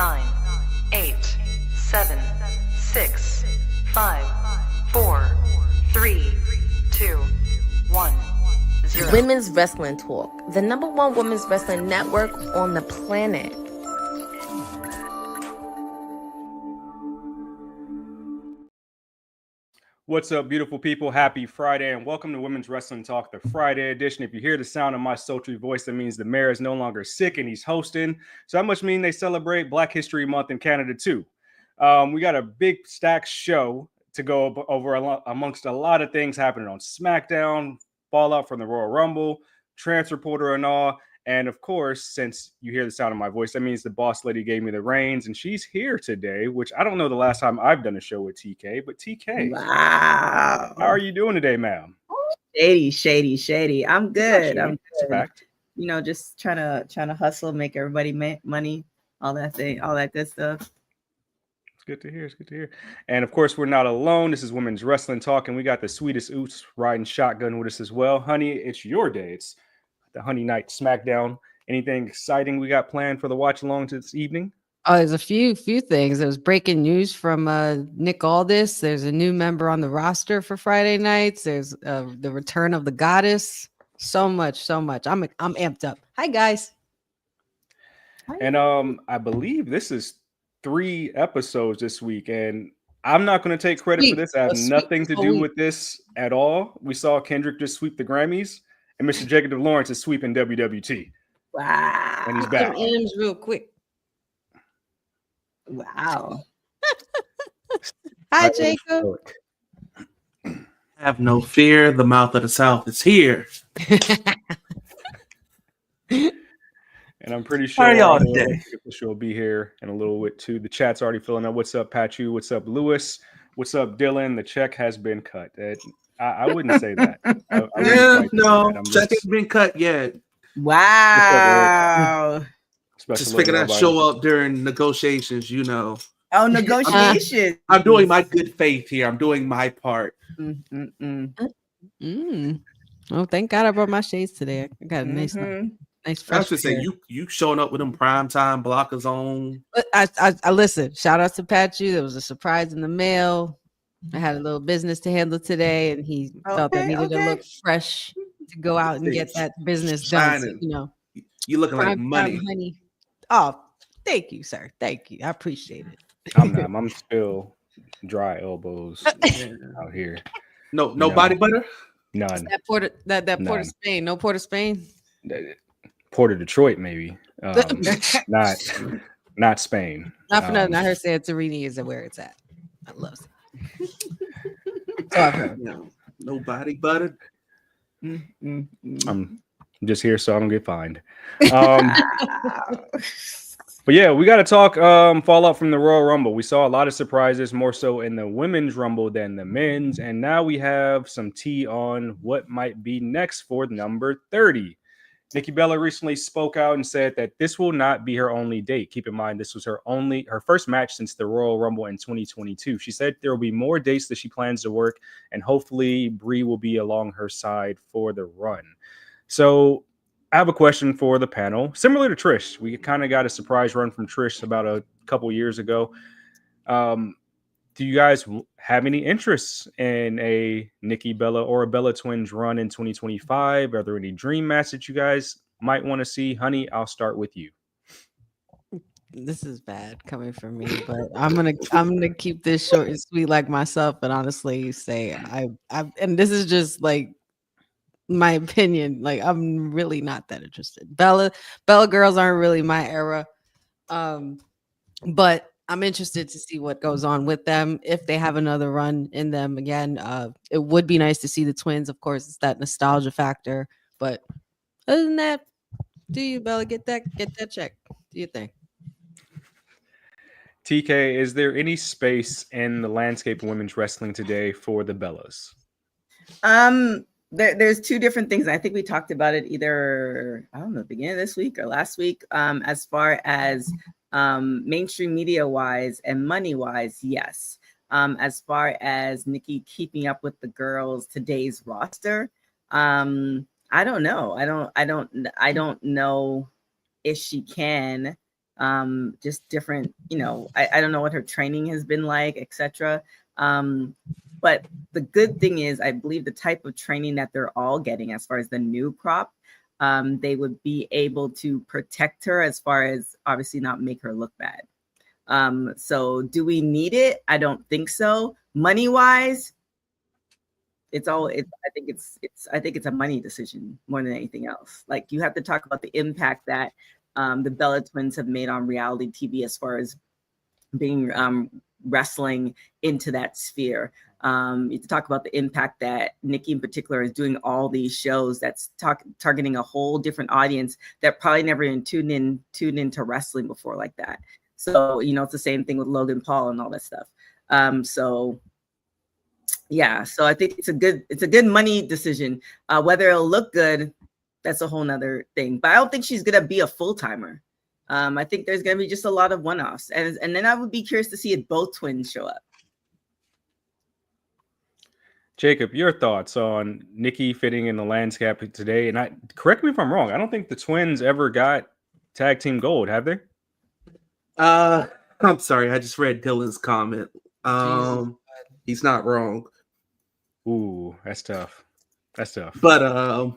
9, 8, 7, 6, 5, 4, 3, 2, 1, 0. Women's Wrestling Talk, the #1 women's wrestling network on the planet. What's up, beautiful people? Happy Friday, and welcome to Women's Wrestling Talk, the Friday edition. If you hear the sound of my sultry voice, that means the mayor is no longer sick and he's hosting. So that must mean they celebrate Black History Month in Canada, too. We got a big stacked show to go over amongst a lot of things happening on SmackDown, fallout from the Royal Rumble, transfer portal and all. And of course, since you hear the sound of my voice, that means the boss lady gave me the reins, and she's here today, which I don't know the last time I've done a show with TK, but TK. Wow. How are you doing today, ma'am? Shady. I'm good. I'm It's a good. fact. You know, just trying to hustle, make everybody money, all that good stuff. It's good to hear. And of course, we're not alone. This is Women's Wrestling Talk, and we got the sweetest Oots riding shotgun with us as well. Honey, it's your day. It's the Honey Night SmackDown. Anything exciting we got planned for the watch along to this evening? There's a few things. There was breaking news from Nick Aldis. There's a new member on the roster for Friday nights. There's the return of the goddess. So much. I'm amped up. Hi guys. And I believe this is 3 episodes this week, and I'm not going to take credit for this. I have nothing to do with this at all. We saw Kendrick just sweep the Grammys, and Mr. Jacob Lawrence is sweeping WWT. Wow. And he's back. M's real quick. Wow. Hi, Jacob. Have no fear. The mouth of the South is here. And I'm pretty sure she'll be here in a little bit too. The chat's already filling up. What's up, Pachu? What's up, Lewis? What's up, Dylan? The check has been cut. I wouldn't say that. Check hasn't been cut yet. Wow. Just figured I'd show up during negotiations, you know. Oh, negotiations. I'm doing my good faith here. I'm doing my part. Oh, thank God I brought my shades today. I got a nice fresh. I was just saying, you showing up with them primetime blockers on. I listen. Shout out to Pachu. There was a surprise in the mail. I had a little business to handle today, and he felt I needed to look fresh to go out and get that business done. So, you know, you looking like money. Honey. Oh, thank you, sir. Thank you. I appreciate it. I'm still dry elbows out here. No body butter. None. That Port of Spain. No Port of Spain. Port of Detroit, maybe. Not Spain. Not for nothing. I heard Santorini is where it's at. I love it. No body butter. I'm just here so I don't get fined. But yeah, we got to talk fallout from the Royal Rumble. We saw a lot of surprises, more so in the women's Rumble than the men's. And now we have some tea on what might be next for number 30. Nikki Bella recently spoke out and said that this will not be her only date. Keep in mind, this was her first match since the Royal Rumble in 2022. She said there will be more dates that she plans to work, and hopefully Brie will be along her side for the run. So I have a question for the panel. Similar to Trish, we kind of got a surprise run from Trish about a couple years ago. Do you guys have any interests in a Nikki Bella or a Bella Twins run in 2025? Are there any dream matches that you guys might want to see? Honey, I'll start with you. This is bad coming from me, but I'm gonna keep this short and sweet like myself, and honestly say I and this is just like my opinion. Like, I'm really not that interested. Bella girls aren't really my era, but I'm interested to see what goes on with them if they have another run in them again. It would be nice to see the twins. Of course, it's that nostalgia factor. But other than that, do you, Bella, get that check? Do you think? TK, is there any space in the landscape of women's wrestling today for the Bellas? There's 2 different things. I think we talked about it either, I don't know, beginning of this week or last week. As far as mainstream media wise and money wise, yes. As far as Nikki keeping up with the girls today's roster, I don't know. I don't know if she can. just different, I don't know what her training has been like, etc. But the good thing is, I believe the type of training that they're all getting as far as the new crop, they would be able to protect her as far as obviously not make her look bad. So do we need it? I don't think so. Money wise, I think it's a money decision more than anything else. Like, you have to talk about the impact that the Bella twins have made on reality TV as far as being wrestling into that sphere. You have to talk about the impact that Nikki in particular is doing all these shows that's targeting a whole different audience that probably never even tuned into wrestling before like that. So, it's the same thing with Logan Paul and all that stuff. So I think it's a good money decision. Whether it'll look good, that's a whole nother thing. But I don't think she's gonna be a full-timer. I think there's gonna be just a lot of one-offs. And then I would be curious to see if both twins show up. Jacob, your thoughts on Nikki fitting in the landscape today? And correct me if I'm wrong, I don't think the twins ever got tag team gold, have they? I'm sorry, I just read Dylan's comment. He's not wrong. Ooh, that's tough. But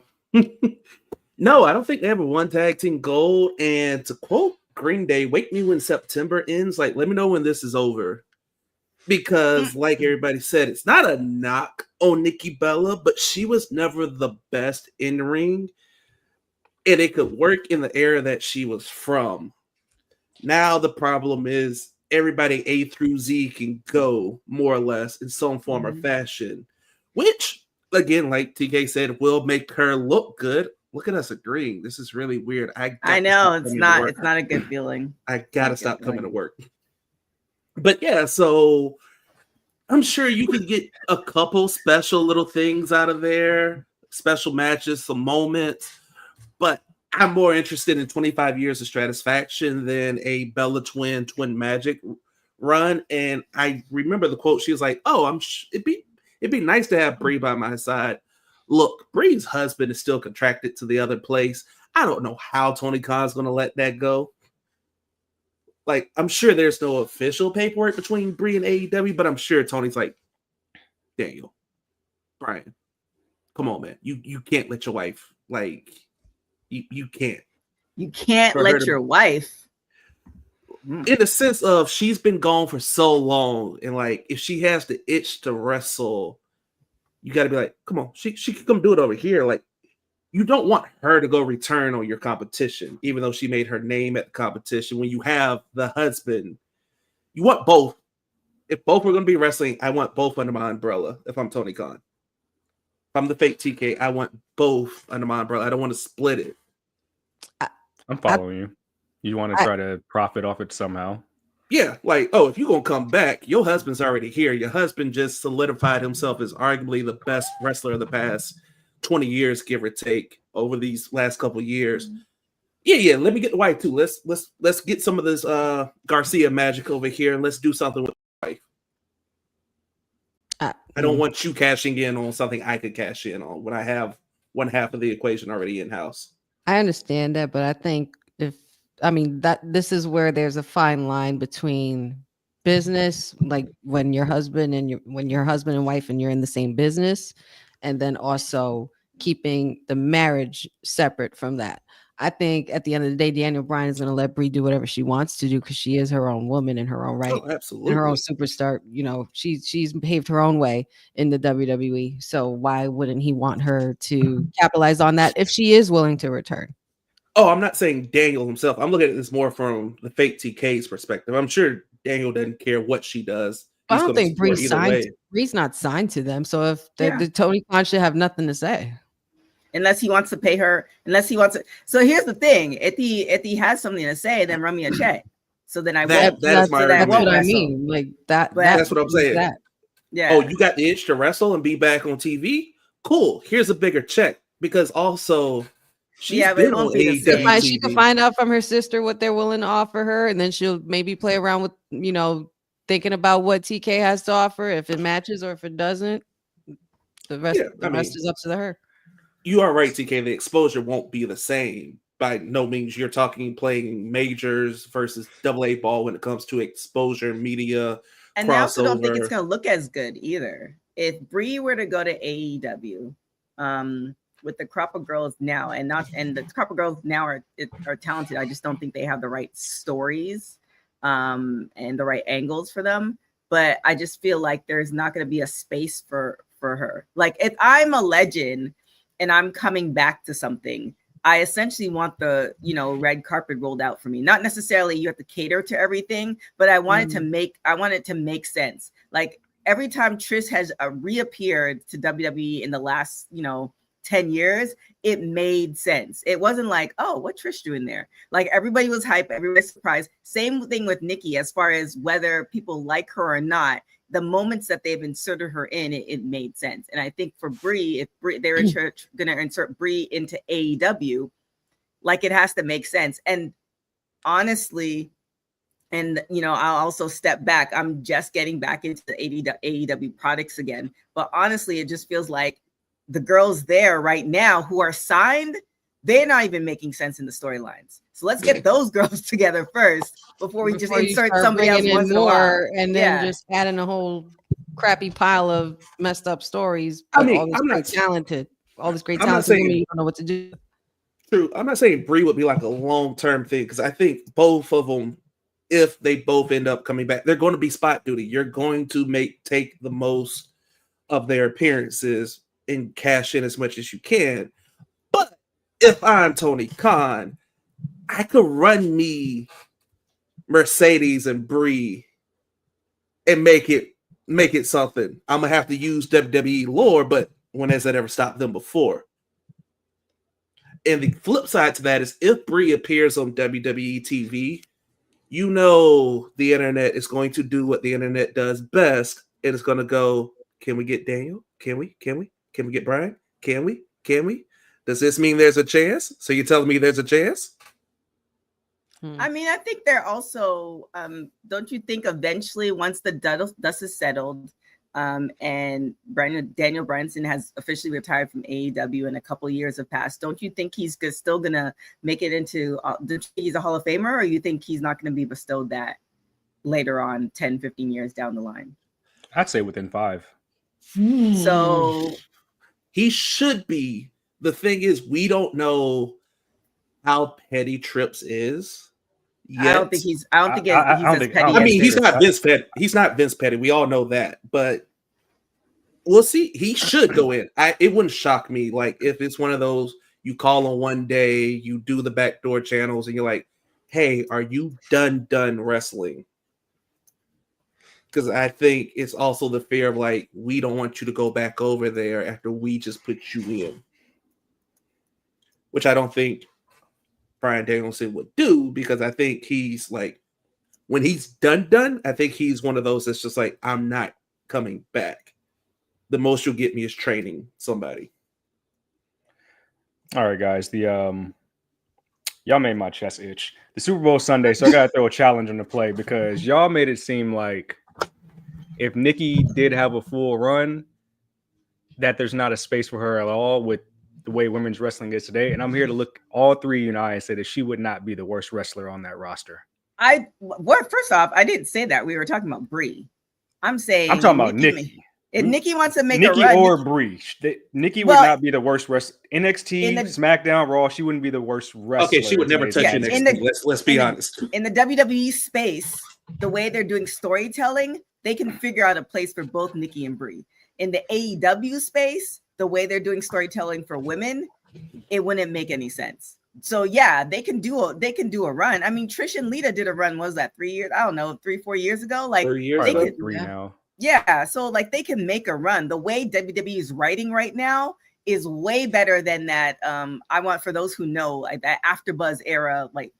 no, I don't think they ever won tag team gold. And to quote Green Day, "Wake me when September ends." Like, let me know when this is over. Because, like everybody said, it's not a knock on Nikki Bella, but she was never the best in the ring. And it could work in the era that she was from. Now the problem is everybody A through Z can go more or less in some form or fashion, which, again, like TK said, will make her look good. Look at us agreeing. This is really weird. I know it's not a good feeling. I gotta stop coming to work. But yeah, so I'm sure you can get a couple special little things out of there, special matches, some moments, but I'm more interested in 25 years of Stratisfaction than a Bella Twin Magic run. And I remember the quote. She was like, "Oh, it'd be nice to have Brie by my side." Look, Brie's husband is still contracted to the other place. I don't know how Tony Khan's going to let that go. Like, I'm sure there's no official paperwork between Brie and AEW, but I'm sure Tony's like, "Daniel, Brian, come on, man. You can't let your wife, like, you can't. You can't let your wife." In the sense of, she's been gone for so long, and like, if she has the itch to wrestle, you got to be like, come on, she can come do it over here. Like, you don't want her to go return on your competition, even though she made her name at the competition. When you have the husband, you want both. If both were going to be wrestling, I want both under my umbrella. If I'm Tony Khan, if I'm the fake TK, I want both under my umbrella. I don't want to split it. I'm following you. You want to try to profit off it somehow. Yeah, like, oh, if you're going to come back, your husband's already here. Your husband just solidified himself as arguably the best wrestler of the past 20 years, give or take, over these last couple of years. Yeah, let me get the wife too. Let's get some of this Garcia magic over here, and let's do something with the wife. I don't want you cashing in on something I could cash in on when I have one half of the equation already in-house. I understand that, but I think that this is where there's a fine line between business, like when your husband and wife and you're in the same business, and then also keeping the marriage separate from that. I think at the end of the day, Daniel Bryan is going to let Brie do whatever she wants to do because she is her own woman in her own right. Oh, absolutely. And her own superstar. She's behaved her own way in the WWE. So why wouldn't he want her to capitalize on that if she is willing to return? Oh, I'm not saying Daniel himself. I'm looking at this more from the fake TK's perspective. I'm sure Daniel doesn't care what she does. I don't think Brie's not signed to them. So if the Tony Khan should have nothing to say. Unless he wants to pay her, So here's the thing: if he has something to say, then run me a check. So then I won't. That's what I mean. Like that. That's what I'm saying. That. Yeah. Oh, you got the itch to wrestle and be back on TV? Cool. Here's a bigger check, because also she's been on AEW. She can find out from her sister what they're willing to offer her, and then she'll maybe play around with thinking about what TK has to offer, if it matches or if it doesn't. The rest is up to her. You are right, TK. The exposure won't be the same, by no means you're talking playing majors versus AA ball when it comes to exposure, media, and crossover. I also don't think it's going to look as good either. If Brie were to go to AEW, with the crop of girls now, and the crop of girls now are talented, I just don't think they have the right stories and the right angles for them. But I just feel like there's not going to be a space for her. Like if I'm a legend and I'm coming back to something, I essentially want the, red carpet rolled out for me. Not necessarily you have to cater to everything, but I want it to make sense. Like every time Trish has reappeared to WWE in the last, 10 years, it made sense. It wasn't like, oh, what Trish doing there? Like everybody was hyped, everybody was surprised. Same thing with Nikki, as far as whether people like her or not. The moments that they've inserted her in, it made sense. And I think for Brie, if they're going to insert Brie into AEW, like it has to make sense. And honestly, and I'll also step back. I'm just getting back into the AEW products again. But honestly, it just feels like the girls there right now who are signed, they're not even making sense in the storylines. So let's get those girls together first before we just insert somebody else once in a while. And then just adding a whole crappy pile of messed up stories. I mean, all this talented women, you don't know what to do. True. I'm not saying Brie would be like a long-term thing, because I think both of them, if they both end up coming back, they're going to be spot duty. You're going to take the most of their appearances and cash in as much as you can. But if I'm Tony Khan, I could run me Mercedes and Brie and make it something. I'm gonna have to use WWE lore, but when has that ever stopped them before? And the flip side to that is, if Brie appears on WWE TV, the internet is going to do what the internet does best, and it's going to go, can we get Daniel? Can we get Brian? Can we? Does this mean there's a chance? So you're telling me there's a chance? I mean, I think they're also, don't you think eventually, once the dust is settled, and Daniel Bryanson has officially retired from AEW and a couple of years have passed, don't you think he's still going to make it into, he's a Hall of Famer, or you think he's not going to be bestowed that later on, 10, 15 years down the line? I'd say within 5. So he should be. The thing is, we don't know how petty Trips is yet. I don't think he's as petty. I mean, he's not Vince Petty. He's not Vince Petty. We all know that, but we'll see. He should go in. It wouldn't shock me, like, if it's one of those, you call on one day, you do the backdoor channels, and you're like, hey, are you done wrestling? Because I think it's also the fear of, like, we don't want you to go back over there after we just put you in. Which I don't think Bryan Danielson would do, because I think he's like, when he's done, I think he's one of those that's just like, I'm not coming back. The most you'll get me is training somebody. All right, guys. Y'all made my chest itch. The Super Bowl Sunday, so I gotta throw a challenge on the play, because y'all made it seem like if Nikki did have a full run, that there's not a space for her at all with the way women's wrestling is today. And I'm here to look all three in the eye and say that she would not be the worst wrestler on that roster. First off, I didn't say that. We were talking about Brie. I'm talking about Nikki. If Nikki wants to make Nikki a run, or Brie, Nikki would not be the worst wrestler. NXT, SmackDown, Raw, she wouldn't be the worst wrestler. Okay, she would never touch NXT. Let's be honest. In the WWE space, the way they're doing storytelling, they can figure out a place for both Nikki and Brie. In the AEW space, the way they're doing storytelling for women, it wouldn't make any sense. So yeah, they can do a run. I mean, Trish and Lita did a run. What was that, 3 years? I don't know, 3-4 years ago. Like 3 years ago. Like 3 now. Yeah, so like they can make a run. The way WWE is writing right now is way better than that. I want, for those who know, like that AfterBuzz era, like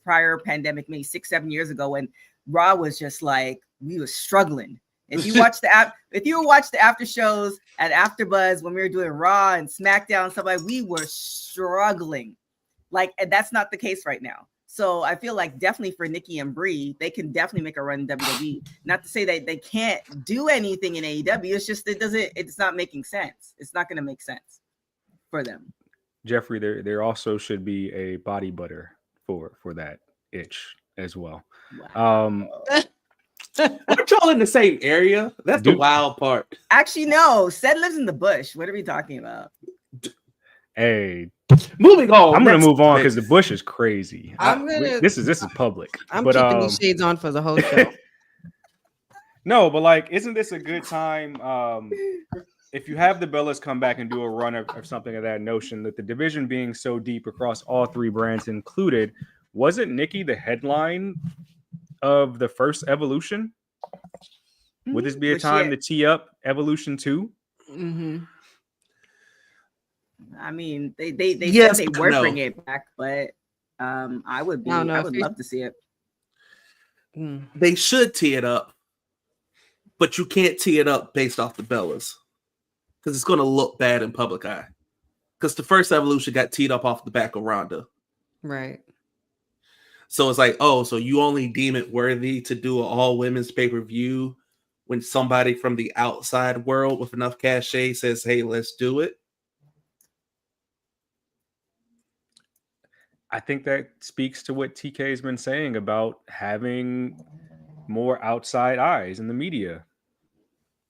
prior pandemic, maybe 6-7 years ago, when Raw was just like, we were struggling. If you watch the after shows at AfterBuzz when we were doing Raw and SmackDown and stuff, like, we were struggling. Like, and that's not the case right now. So I feel like definitely for Nikki and Brie, they can definitely make a run in WWE. Not to say that they can't do anything in AEW. It's just it's not making sense. It's not going to make sense for them. Jeffrey, there also should be a body butter for that itch as well. Wow. Aren't y'all in the same area? That's the wild part. Actually, no. Ced lives in the bush. What are we talking about? Hey, moving on. I'm gonna move on because the bush is crazy. This is public. I'm but, keeping these shades on for the whole show. No, but like, isn't this a good time? If you have the Bellas come back and do a run of something of that notion, that the division being so deep across all three brands included, wasn't Nikki the headline of the first Evolution? Would this be a time to tee up Evolution 2? Mm-hmm. I mean, they said they were bringing it back, but I would love to see it. They should tee it up, but you can't tee it up based off the Bellas because it's going to look bad in public eye. Because the first Evolution got teed up off the back of Ronda, right? So it's like, oh, so you only deem it worthy to do an all women's pay-per-view when somebody from the outside world with enough cachet says, "Hey, let's do it." I think that speaks to what TK has been saying about having more outside eyes in the media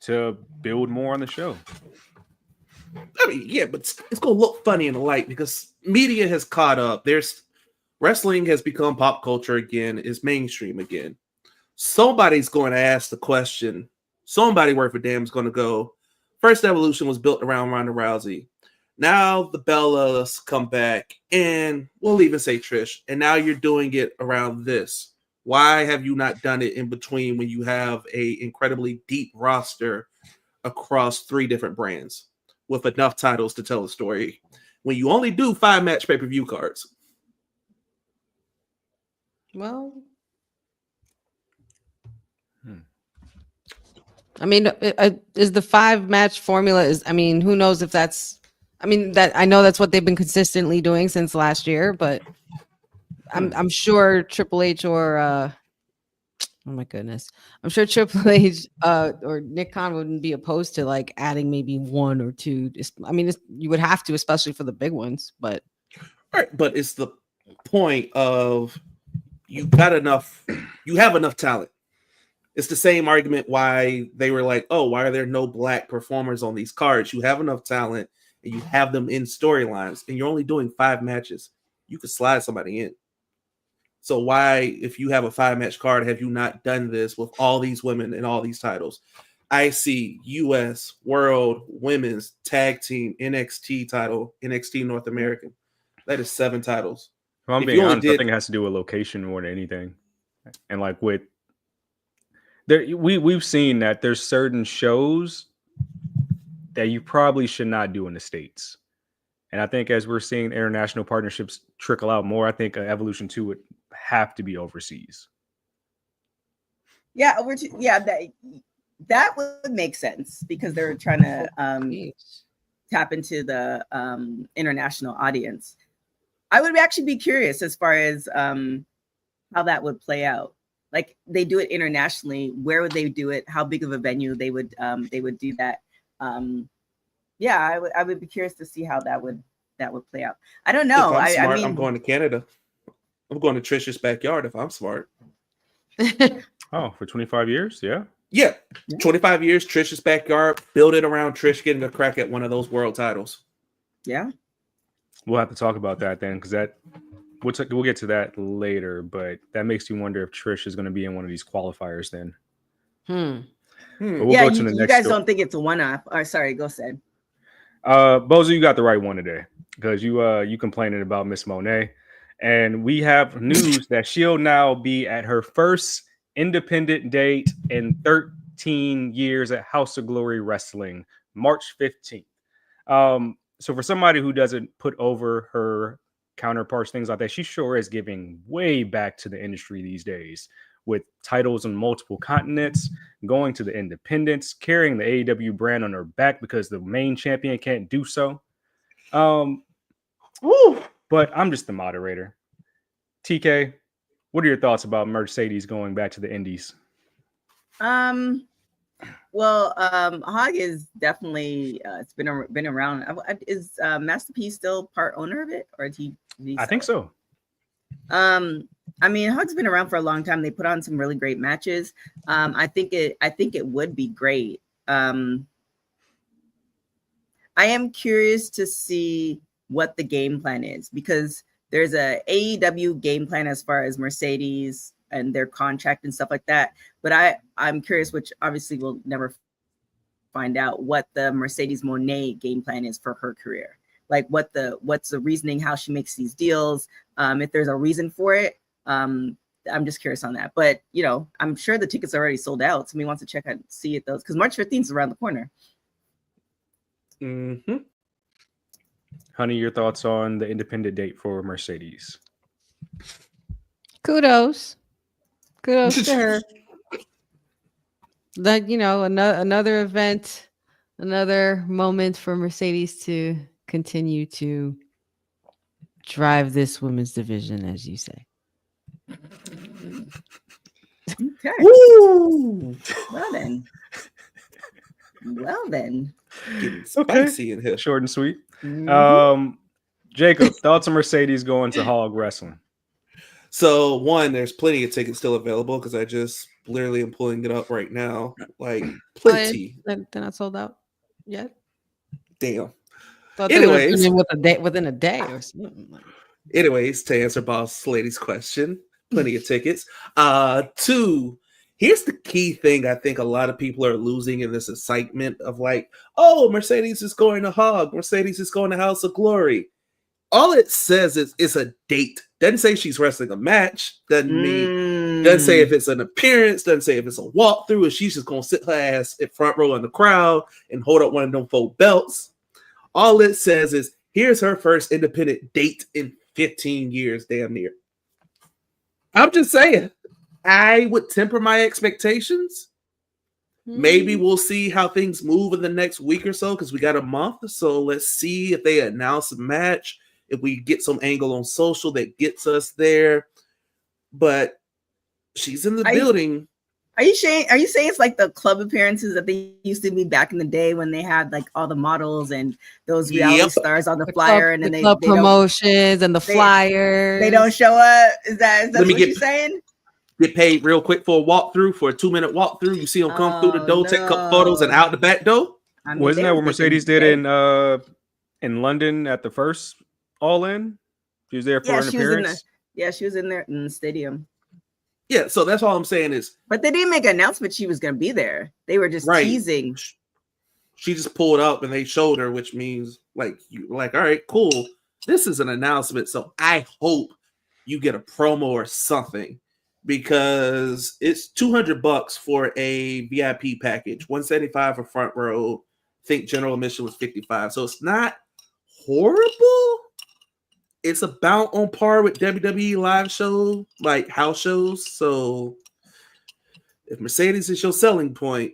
to build more on the show. I mean, yeah, but it's going to look funny in the light because media has caught up. Wrestling has become pop culture again, is mainstream again. Somebody's going to ask the question. Somebody worth a damn is going to go, first Evolution was built around Ronda Rousey. Now the Bellas come back, and we'll even say Trish, and now you're doing it around this. Why have you not done it in between when you have a incredibly deep roster across 3 different brands with enough titles to tell a story when you only do 5-match pay-per-view cards? Well, I mean, is the 5-match formula who knows if that's, I know that's what they've been consistently doing since last year, but I'm sure Triple H or oh my goodness, I'm sure Triple H or Nick Khan wouldn't be opposed to like adding maybe 1 or 2. You would have to, especially for the big ones. But all right, but it's the point of you have enough talent. It's the same argument why they were like, oh, why are there no black performers on these cards? You have enough talent and you have them in storylines, and you're only doing 5 matches. You could slide somebody in. So why, if you have a 5-match card, have you not done this with all these women and all these titles? IC, US, World, Women's, Tag Team, NXT title, NXT North American. That is 7 titles. If I'm being honest, I think it has to do with location more than anything. And like we've seen that there's certain shows that you probably should not do in the States. And I think as we're seeing international partnerships trickle out more, I think Evolution 2 would have to be overseas. Yeah, that would make sense because they're trying to tap into the international audience. I would actually be curious as far as how that would play out. Like they do it internationally, where would they do it? How big of a venue they would do that? I would be curious to see how that would play out. I don't know. If I'm smart, I'm going to Canada. I'm going to Trisha's backyard if I'm smart. Oh, for 25 years? Yeah. Yeah. 25 years, Trisha's backyard. Build it around Trish getting a crack at one of those world titles. Yeah. We'll have to talk about that then, because we'll get to that later, but that makes you wonder if Trish is going to be in one of these qualifiers then. We'll go to the next. You guys don't think it's a one-off? Or sorry, go ahead. Bozo, you got the right one today because you complaining about Miss Monet, and we have news that she'll now be at her first independent date in 13 years at House of Glory Wrestling, March 15th. So for somebody who doesn't put over her counterparts, things like that, she sure is giving way back to the industry these days with titles on multiple continents, going to the independents, carrying the AEW brand on her back because the main champion can't do so. But I'm just the moderator. TK, what are your thoughts about Mercedes going back to the indies? I Well, Hog is definitely it's been around. Is Masterpiece still part owner of it, or did he I think sell so. I mean, Hog's been around for a long time. They put on some really great matches. I think it would be great. I am curious to see what the game plan is, because there's a AEW game plan as far as Mercedes and their contract and stuff like that. But I'm curious, which obviously we'll never find out, what the Mercedes Moné game plan is for her career. Like what's the reasoning, how she makes these deals, if there's a reason for it. I'm just curious on that. But I'm sure the tickets are already sold out. Somebody wants to check out, see it, those, because March 15th is around the corner. Mm-hmm. Honey, your thoughts on the independent date for Mercedes? Kudos to her. That another event, another moment for Mercedes to continue to drive this women's division, as you say. Okay. Woo! Well then. Getting spicy in here. Short and sweet. Mhm. Jacob, thoughts on Mercedes going to Hog Wrestling? So one, there's plenty of tickets still available because I just literally am pulling it up right now. Like plenty. They're not sold out yet. Damn. Thought they were Anyways, within a day or something. anyways, to answer Boss Lady's question, plenty of tickets. Two, here's the key thing I think a lot of people are losing in this excitement of like, oh, Mercedes is going to Hog, Mercedes is going to House of Glory. All it says is it's a date. Doesn't say she's wrestling a match. Doesn't say if it's an appearance. Doesn't say if it's a walkthrough. Or she's just gonna sit her ass in front row in the crowd and hold up one of them 4 belts. All it says is here's her first independent date in 15 years, damn near. I'm just saying, I would temper my expectations. Maybe we'll see how things move in the next week or so because we got a month. So let's see if they announce a match. If we get some angle on social that gets us there, but she's in the building. Are you saying it's like the club appearances that they used to be back in the day when they had like all the models and those reality stars on the flyer, and then they promotions and the flyers. They don't show up. Is that what you're saying? Get paid real quick for a walkthrough, for a 2-minute walkthrough. You see them come through the door, take a couple photos, and out the back door. Wasn't that what Mercedes did in London at the first All In? She was there for an appearance. She was in there in the stadium. Yeah, so that's all I'm saying is. But they didn't make an announcement she was going to be there. They were just teasing. She just pulled up and they showed her, which means all right, cool. This is an announcement, so I hope you get a promo or something, because it's $200 for a VIP package, $175 for front row. I think general admission was $55, so it's not horrible. It's about on par with WWE live show, like house shows. So if Mercedes is your selling point,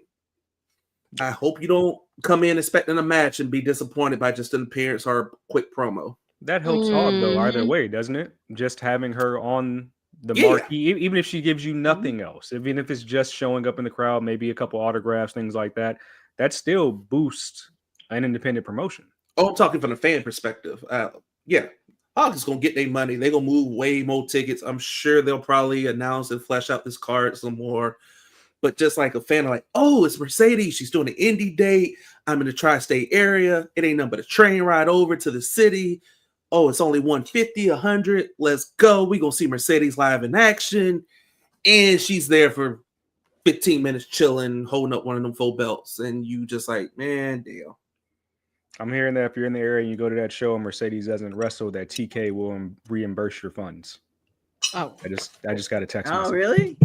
I hope you don't come in expecting a match and be disappointed by just an appearance or a quick promo. That helps Hog though, either way, doesn't it? Just having her on the marquee, even if she gives you nothing else, even if it's just showing up in the crowd, maybe a couple autographs, things like that, that still boosts an independent promotion. Oh, I'm talking from the fan perspective. Hog is going to get their money. They're going to move way more tickets. I'm sure they'll probably announce and flesh out this card some more. But just like a fan, like, oh, it's Mercedes. She's doing an indie date. I'm in the tri-state area. It ain't nothing but a train ride over to the city. Oh, it's only 150, 100. Let's go. We're going to see Mercedes live in action. And she's there for 15 minutes chilling, holding up one of them 4 belts. And you just like, man, damn. I'm hearing that if you're in the area and you go to that show and Mercedes doesn't wrestle, that TK will reimburse your funds. Oh, I just got a text message. Oh, really?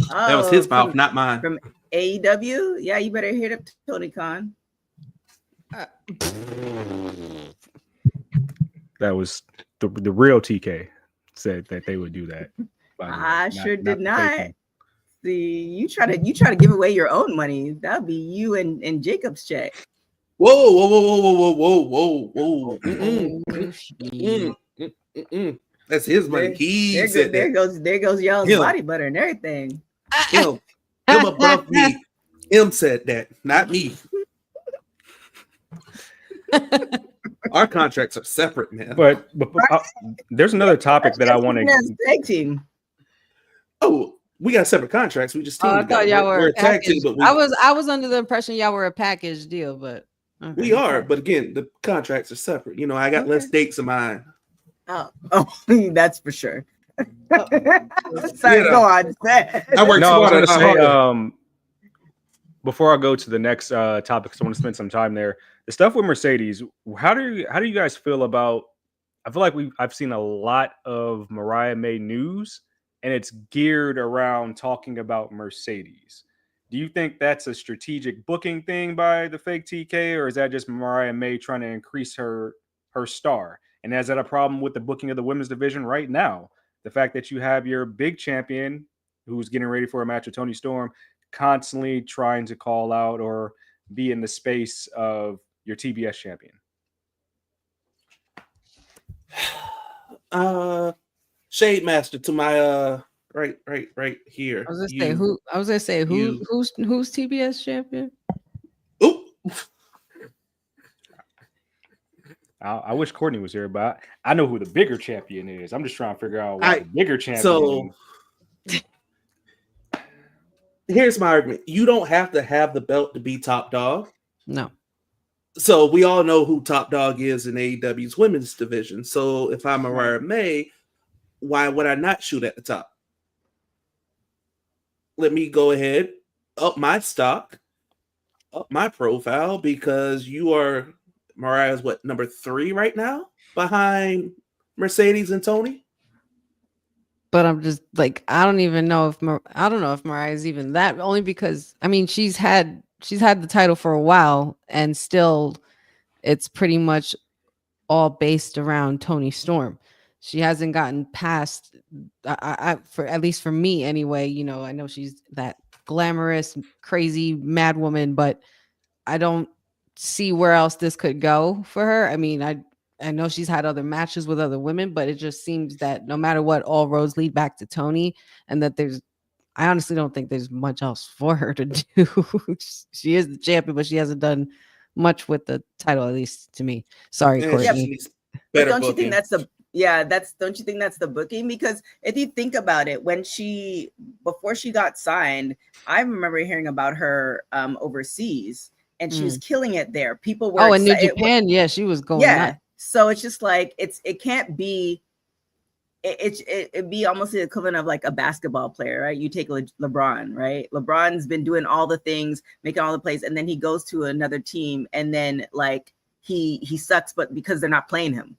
That was his mouth, not mine. From AEW? Yeah, you better hit up Tony Khan. That was the real TK said that they would do that. I sure did not. See, you try to give away your own money. That'll be you and Jacob's check. Whoa. That's his money. There goes y'all's body butter and everything. Him above me. M said that, not me. Our contracts are separate, man. But there's another topic that I want to. Tag team. Oh, we got separate contracts. We just team I thought y'all were a tag team, but I was under the impression y'all were a package deal, but okay. We are. But again, the contracts are separate. You know, I got less dates in mine. Oh, that's for sure. Sorry, go on. I work smarter. Say, before I go to the next topic, because I want to spend some time there. The stuff with Mercedes, how do you guys feel about? I feel like I've seen a lot of Mariah May news, and it's geared around talking about Mercedes. Do you think that's a strategic booking thing by the fake TK, or is that just Mariah May trying to increase her star? And is that a problem with the booking of the women's division right now? The fact that you have your big champion who's getting ready for a match with Toni Storm constantly trying to call out or be in the space of your TBS champion. Shade Master to my right here. I was gonna say who's TBS champion? Oop. I wish Courtney was here, but I know who the bigger champion is. I'm just trying to figure out what the bigger champion is. Here's my argument. You don't have to have the belt to be top dog. No. So we all know who top dog is in AEW's women's division. So if I'm Mariah May, why would I not shoot at the top? Let me go ahead, up my stock, up my profile, because you are Mariah's number 3 right now behind Mercedes and Toni. But I'm just like, I don't know if Mariah's even that, only because I mean she's had the title for a while, and still it's pretty much all based around Toni Storm. She hasn't gotten past for at least for me anyway, you know, I know she's that glamorous, crazy mad woman, but I don't see where else this could go for her. I mean, I know she's had other matches with other women, but it just seems that no matter what, all roads lead back to Toni, and that I honestly don't think there's much else for her to do. She is the champion, but she hasn't done much with the title, at least to me. Sorry, Courtney. But don't you think that's don't you think that's the booking? Because if you think about it, before she got signed, I remember hearing about her overseas, and she was killing it there. People were in New Japan, she was going nuts. So it's just like it can't be. It'd be almost the equivalent of like a basketball player, right? You take LeBron, right? LeBron's been doing all the things, making all the plays, and then he goes to another team, and then like he sucks, but because they're not playing him,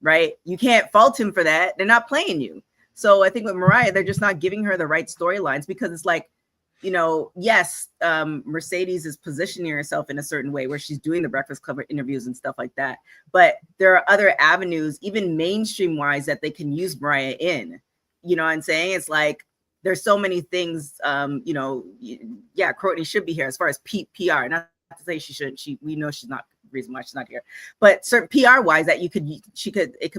right? You can't fault him for that. They're not playing you. So I think with Mariah, they're just not giving her the right storylines, because it's like, you know, yes, Mercedes is positioning herself in a certain way where she's doing the Breakfast Club interviews and stuff like that. But there are other avenues, even mainstream wise, that they can use Mariah in. You know what I'm saying? It's like there's so many things. You know, Courtney should be here as far as PR. Not to say she shouldn't. We know she's not the reason why she's not here. But certain PR wise, that it could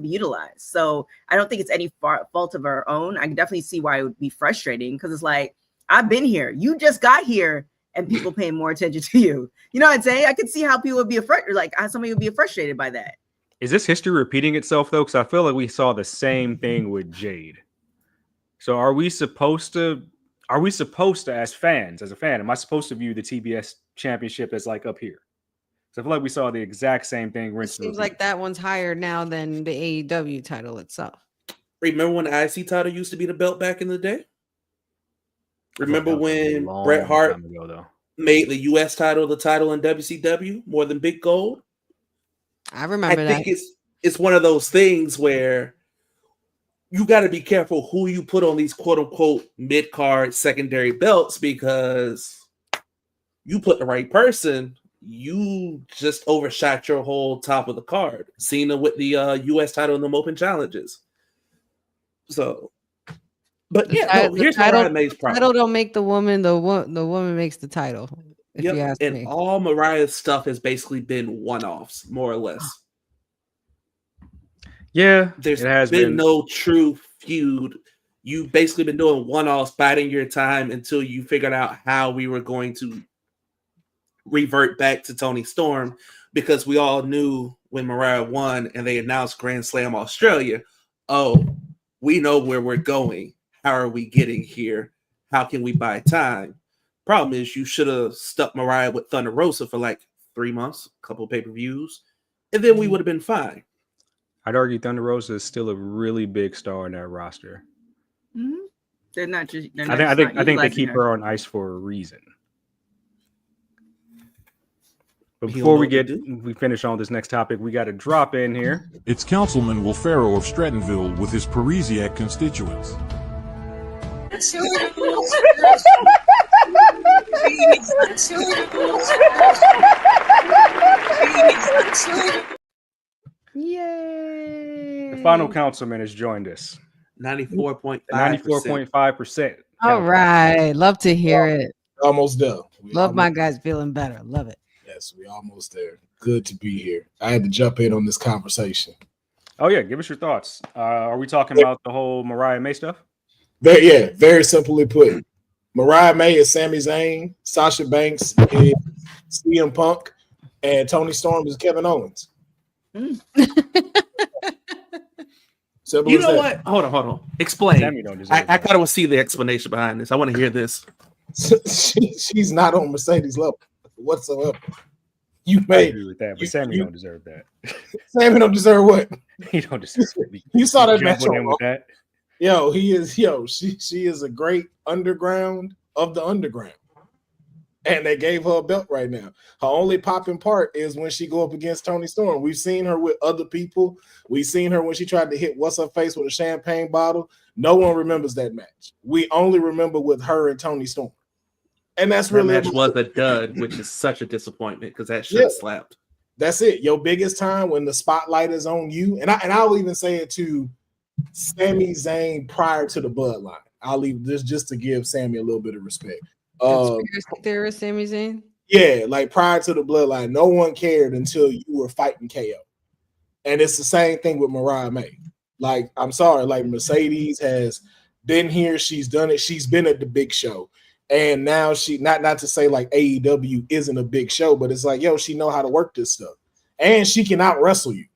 be utilized. So I don't think it's any fault of her own. I can definitely see why it would be frustrating, because it's like, I've been here. You just got here, and people paying more attention to you. You know what I'm saying? I could see how people would be how somebody would be frustrated by that. Is this history repeating itself though? Because I feel like we saw the same thing with Jade. So are we supposed to, as fans, as a fan, am I supposed to view the TBS championship as like up here? So I feel like we saw the exact same thing. It seems like that one's higher now than the AEW title itself. Remember when the IC title used to be the belt back in the day? Remember when Bret Hart made the U.S. title the title in WCW more than Big Gold? I remember that. I think it's one of those things where you got to be careful who you put on these quote-unquote mid-card secondary belts, because you put the right person, you just overshot your whole top of the card. Cena with the U.S. title in the Open Challenges. So... But here's Mariah May's problem. The title don't make the woman. The woman makes the title. If you ask me. All Mariah's stuff has basically been one-offs, more or less. Yeah, there's been no true feud. You've basically been doing one-offs, biding your time until you figured out how we were going to revert back to Toni Storm, because we all knew when Mariah won and they announced Grand Slam Australia, oh, we know where we're going. How are we getting here? How can we buy time? Problem is, you should have stuck Mariah with Thunder Rosa for like 3 months, a couple of pay-per-views, and then we would have been fine. I'd argue Thunder Rosa is still a really big star in that roster. Mm-hmm. They're not just. I think they keep her on ice for a reason. But before we finish on this next topic, we got to drop in here. It's Councilman Will Pharaoh of Strattonville with his Parisiac constituents. Yay! The final councilman has joined us. 94.5%. All right. Love to hear it. Almost there. Love my guys feeling better. Love it. Yes, we almost there. Good to be here. I had to jump in on this conversation. Oh yeah, give us your thoughts. Are we talking about the whole Mariah May stuff? Very simply put, Mariah May is Sami Zayn, Sasha Banks is CM Punk, and Toni Storm is Kevin Owens. Simple you know that. What? Hold on. Explain. I kind of want to see the explanation behind this. I want to hear this. She's not on Mercedes level whatsoever. I agree with that, but Sammy don't deserve that. Sammy don't deserve what? He don't deserve it. You saw that match on with that. Yo, he is. She is a great underground of the underground, and they gave her a belt right now. Her only popping part is when she go up against Toni Storm. We've seen her with other people. We've seen her when she tried to hit what's her face with a champagne bottle. No one remembers that match. We only remember with her and Toni Storm. And that's really match was a dud, which is such a disappointment because that should have slapped. That's it. Your biggest time when the spotlight is on you, and I'll even say it to Sami Zayn prior to the bloodline. I'll leave this just to give Sammy a little bit of respect. Theorist Sami Zayn? Yeah, like prior to the bloodline, no one cared until you were fighting KO. And it's the same thing with Mariah May. Like, I'm sorry, like Mercedes has been here, she's done it, she's been at the big show. And now she not to say like AEW isn't a big show, but it's like, yo, she know how to work this stuff. And she can out wrestle you.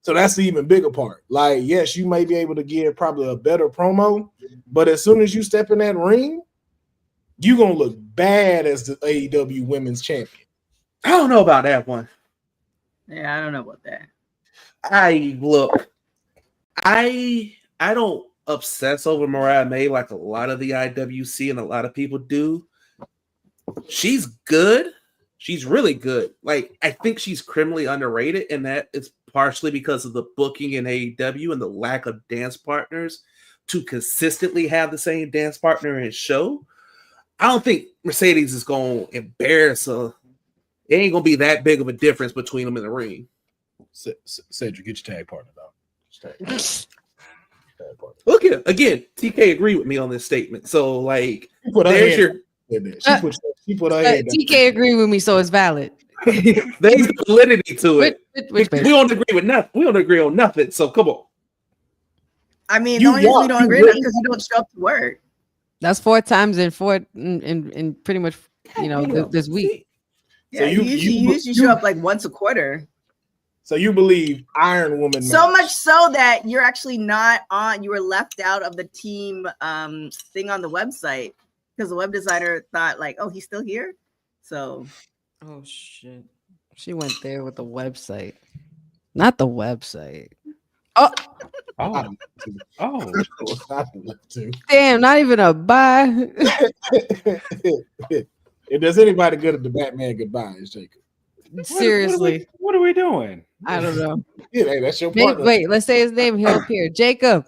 So that's the even bigger part. Like, yes, you may be able to give probably a better promo, but as soon as you step in that ring, you're gonna look bad as the AEW women's champion. I don't know about that one. Yeah, I don't know about that. I don't obsess over Mariah May like a lot of the IWC and a lot of people do. She's good. She's really good. Like, I think she's criminally underrated, and that it's partially because of the booking in AEW and the lack of dance partners to consistently have the same dance partner in show. I don't think Mercedes is going to embarrass her. It ain't going to be that big of a difference between them in the ring. Cedric, get your tag partner down. Look at it. Again, TK agreed with me on this statement. So, like, there's your... She put her head down. TK agreed with me, so it's valid. There's validity to it. We don't agree with nothing. We don't agree on nothing. So come on. I mean, the only reason we don't agree on because you don't show up to work. That's 4 times in pretty much this week. Yeah, so you usually show up like once a quarter. So you believe Iron Woman? So much so that you're actually not on. You were left out of the team thing on the website because the web designer thought like, oh, he's still here. So. Oh shit! She went there with the website, not the website. Oh. Damn! Not even a bye. Does anybody good at the Batman goodbyes, Jacob? Seriously, what are we doing? I don't know. Yeah, that's your partner. Wait, let's say his name. He'll appear. Jacob.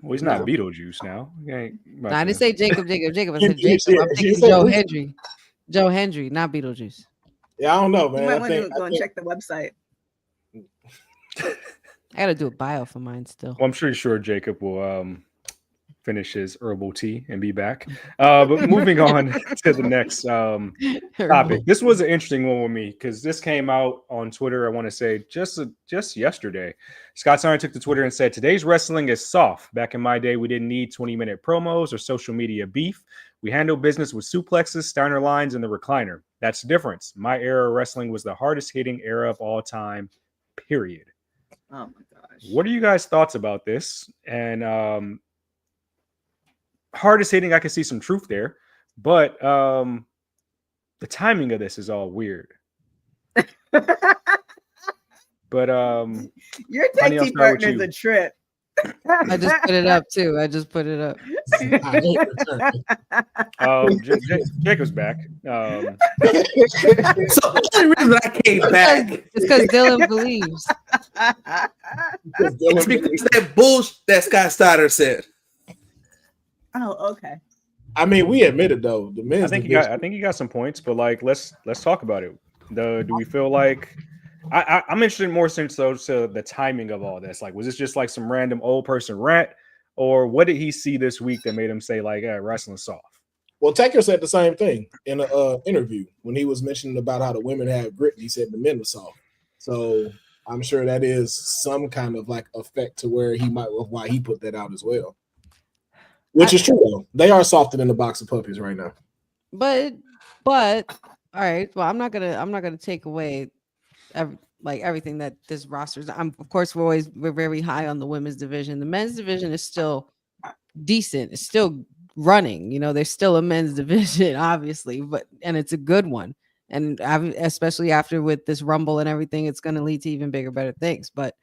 Well, he's not Beetlejuice now. I didn't say Jacob. I said Jacob. I'm thinking Joe Hendry. Joe Hendry, not Beetlejuice. Yeah, I don't know, man. You might want to go and check the website. I gotta do a bio for mine still. Well, I'm sure Jacob will finish his herbal tea and be back. But moving on to the next topic. This was an interesting one with me because this came out on Twitter, I want to say just yesterday. Scott Steiner took to Twitter and said, "Today's wrestling is soft. Back in my day, we didn't need 20-minute promos or social media beef. We handled business with suplexes, Steiner lines, and the recliner. That's the difference. My era of wrestling was the hardest hitting era of all time, period." Oh my gosh. What are you guys' thoughts about this? And hardest hitting, I can see some truth there, but the timing of this is all weird. But your tag team partner's a trip. I just put it up too. Jacob's back. So the only reason I came back is because Dylan believes. It's because that bullshit that Scott Steiner said. Oh, okay. I mean, we admitted though the men's. I think you got some points, but like let's talk about it. Do we feel like I'm interested more since to the timing of all this? Like, was this just like some random old person rant, or what did he see this week that made him say like, wrestling's soft? Well, Taker said the same thing in an interview when he was mentioning about how the women have grit. He said the men are soft. So I'm sure that is some kind of like effect to where why he put that out as well. Which is true though. They are softer than a box of puppies right now. But all right. Well, I'm not gonna take away everything that this roster is. Of course we're very high on the women's division. The men's division is still decent. It's still running. There's still a men's division, obviously, and it's a good one. And especially after with this Rumble and everything, it's going to lead to even bigger, better things. But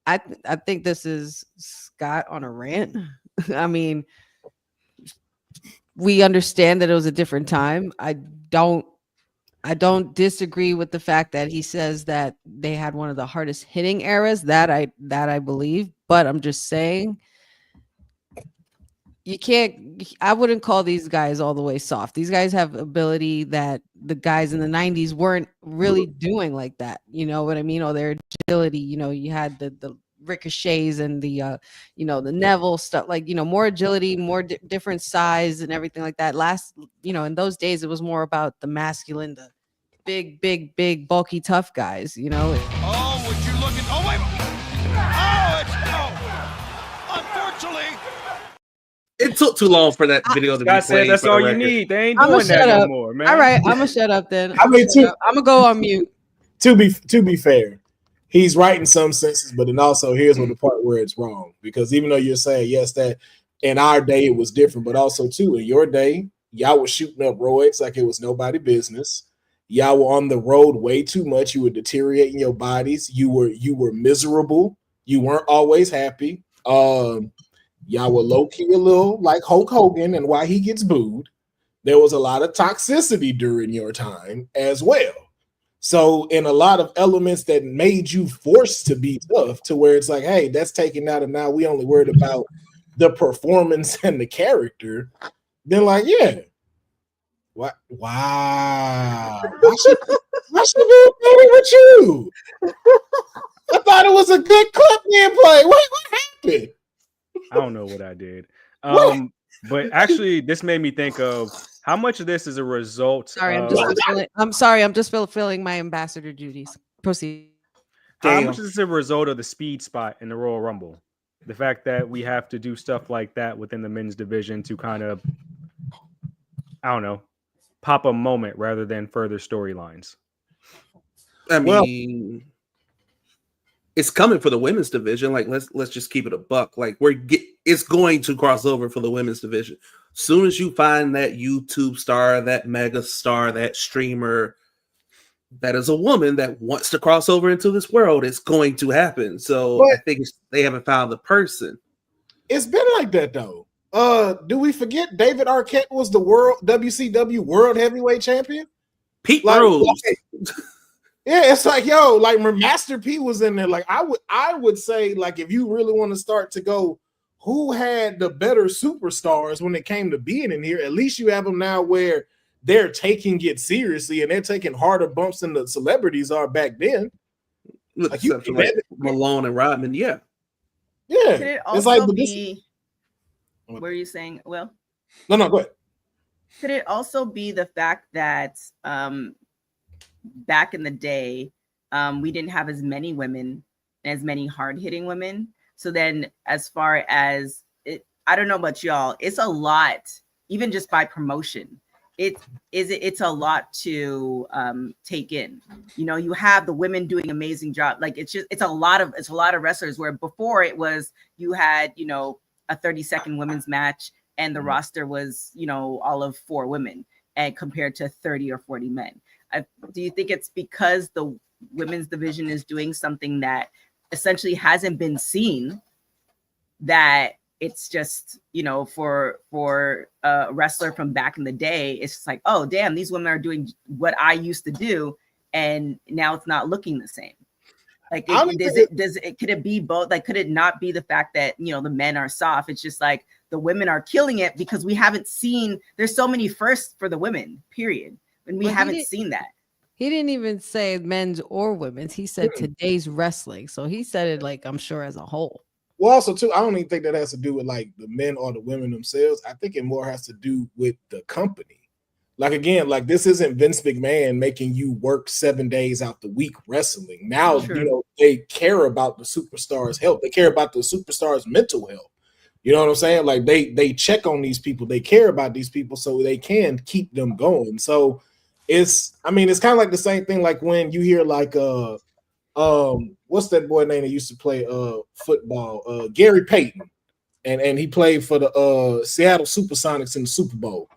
I think this is Scott on a rant. I mean, we understand that it was a different time. I don't disagree with the fact that he says that they had one of the hardest hitting eras that I believe, but I'm just saying I wouldn't call these guys all the way soft. These guys have ability that the guys in the 90s weren't really doing like that. You know what I mean? Or their agility, you had the ricochets and the the Neville stuff, more agility, more different size and everything like that. In those days it was more about the masculine, the big bulky tough guys. Oh, would you look at? Oh wait! Unfortunately, it took too long for that video to be played. Said that's all you need. They ain't doing that no more, man. All right, I'm gonna shut up then. I mean, I'm gonna go on mute. To be fair, he's right in some senses, but then also here's what the part where it's wrong. Because even though you're saying yes, that in our day it was different, but also too in your day, y'all was shooting up roids like it was nobody's business. Y'all were on the road way too much. You were deteriorating your bodies. You were miserable. You weren't always happy. Y'all were low key a little like Hulk Hogan, and why he gets booed. There was a lot of toxicity during your time as well. So in a lot of elements that made you forced to be tough, to where it's like, hey, that's taken out, and now we only worried about the performance and the character. Then like, yeah. What? Wow. Why should be with you? I thought it was a good clip being played. What happened? I don't know what I did. But actually, this made me think of how much of this is a result. Sorry, I'm just fulfilling my ambassador duties. Proceed. How much is this a result of the speed spot in the Royal Rumble? The fact that we have to do stuff like that within the men's division to kind of, I don't know, pop a moment rather than further storylines. I mean, it's coming for the women's division. Like, let's just keep it a buck. Like, it's going to cross over for the women's division. Soon as you find that YouTube star, that mega star, that streamer, that is a woman that wants to cross over into this world, it's going to happen. So I think they haven't found the person. It's been like that though. Do we forget David Arquette was the WCW World Heavyweight Champion? Pete Rose. Yeah, it's like, yo, like Master P was in there. Like I would say, like, if you really want to start to go, who had the better superstars when it came to being in here? At least you have them now where they're taking it seriously and they're taking harder bumps than the celebrities are back then. Like Malone and Rodman, yeah. Could it also be What were you saying, Will? No, go ahead. Could it also be the fact that back in the day, we didn't have as many women, as many hard-hitting women? So then as far as it, I don't know about y'all, it's a lot, even just by promotion. It's a lot to take in. You know, you have the women doing amazing job. Like it's a lot of wrestlers, where before it was you had, you know, a 30-second women's match and the roster was, you know, all of 4 women and compared to 30 or 40 men. Do you think it's because the women's division is doing something that essentially hasn't been seen, that it's just, you know, for a wrestler from back in the day, it's just like, oh damn, these women are doing what I used to do, and now it's not looking the same. Like, could it be both? Like, could it not be the fact that, you know, the men are soft? It's just like the women are killing it because we haven't seen. There's so many firsts for the women, period, and we haven't seen that. He didn't even say men's or women's. He said today's wrestling. So he said it, like, I'm sure, as a whole. Well, also too, I don't even think that has to do with like the men or the women themselves. I think it more has to do with the company. Like, again, like, this isn't Vince McMahon making you work 7 days out the week wrestling. Now, you know, they care about the superstars' health. They care about the superstars' mental health. You know what I'm saying? Like, they check on these people. They care about these people so they can keep them going. So it's kind of like the same thing. Like when you hear like, what's that boy name that used to play football? Gary Payton. And he played for the Seattle Supersonics in the Super Bowl.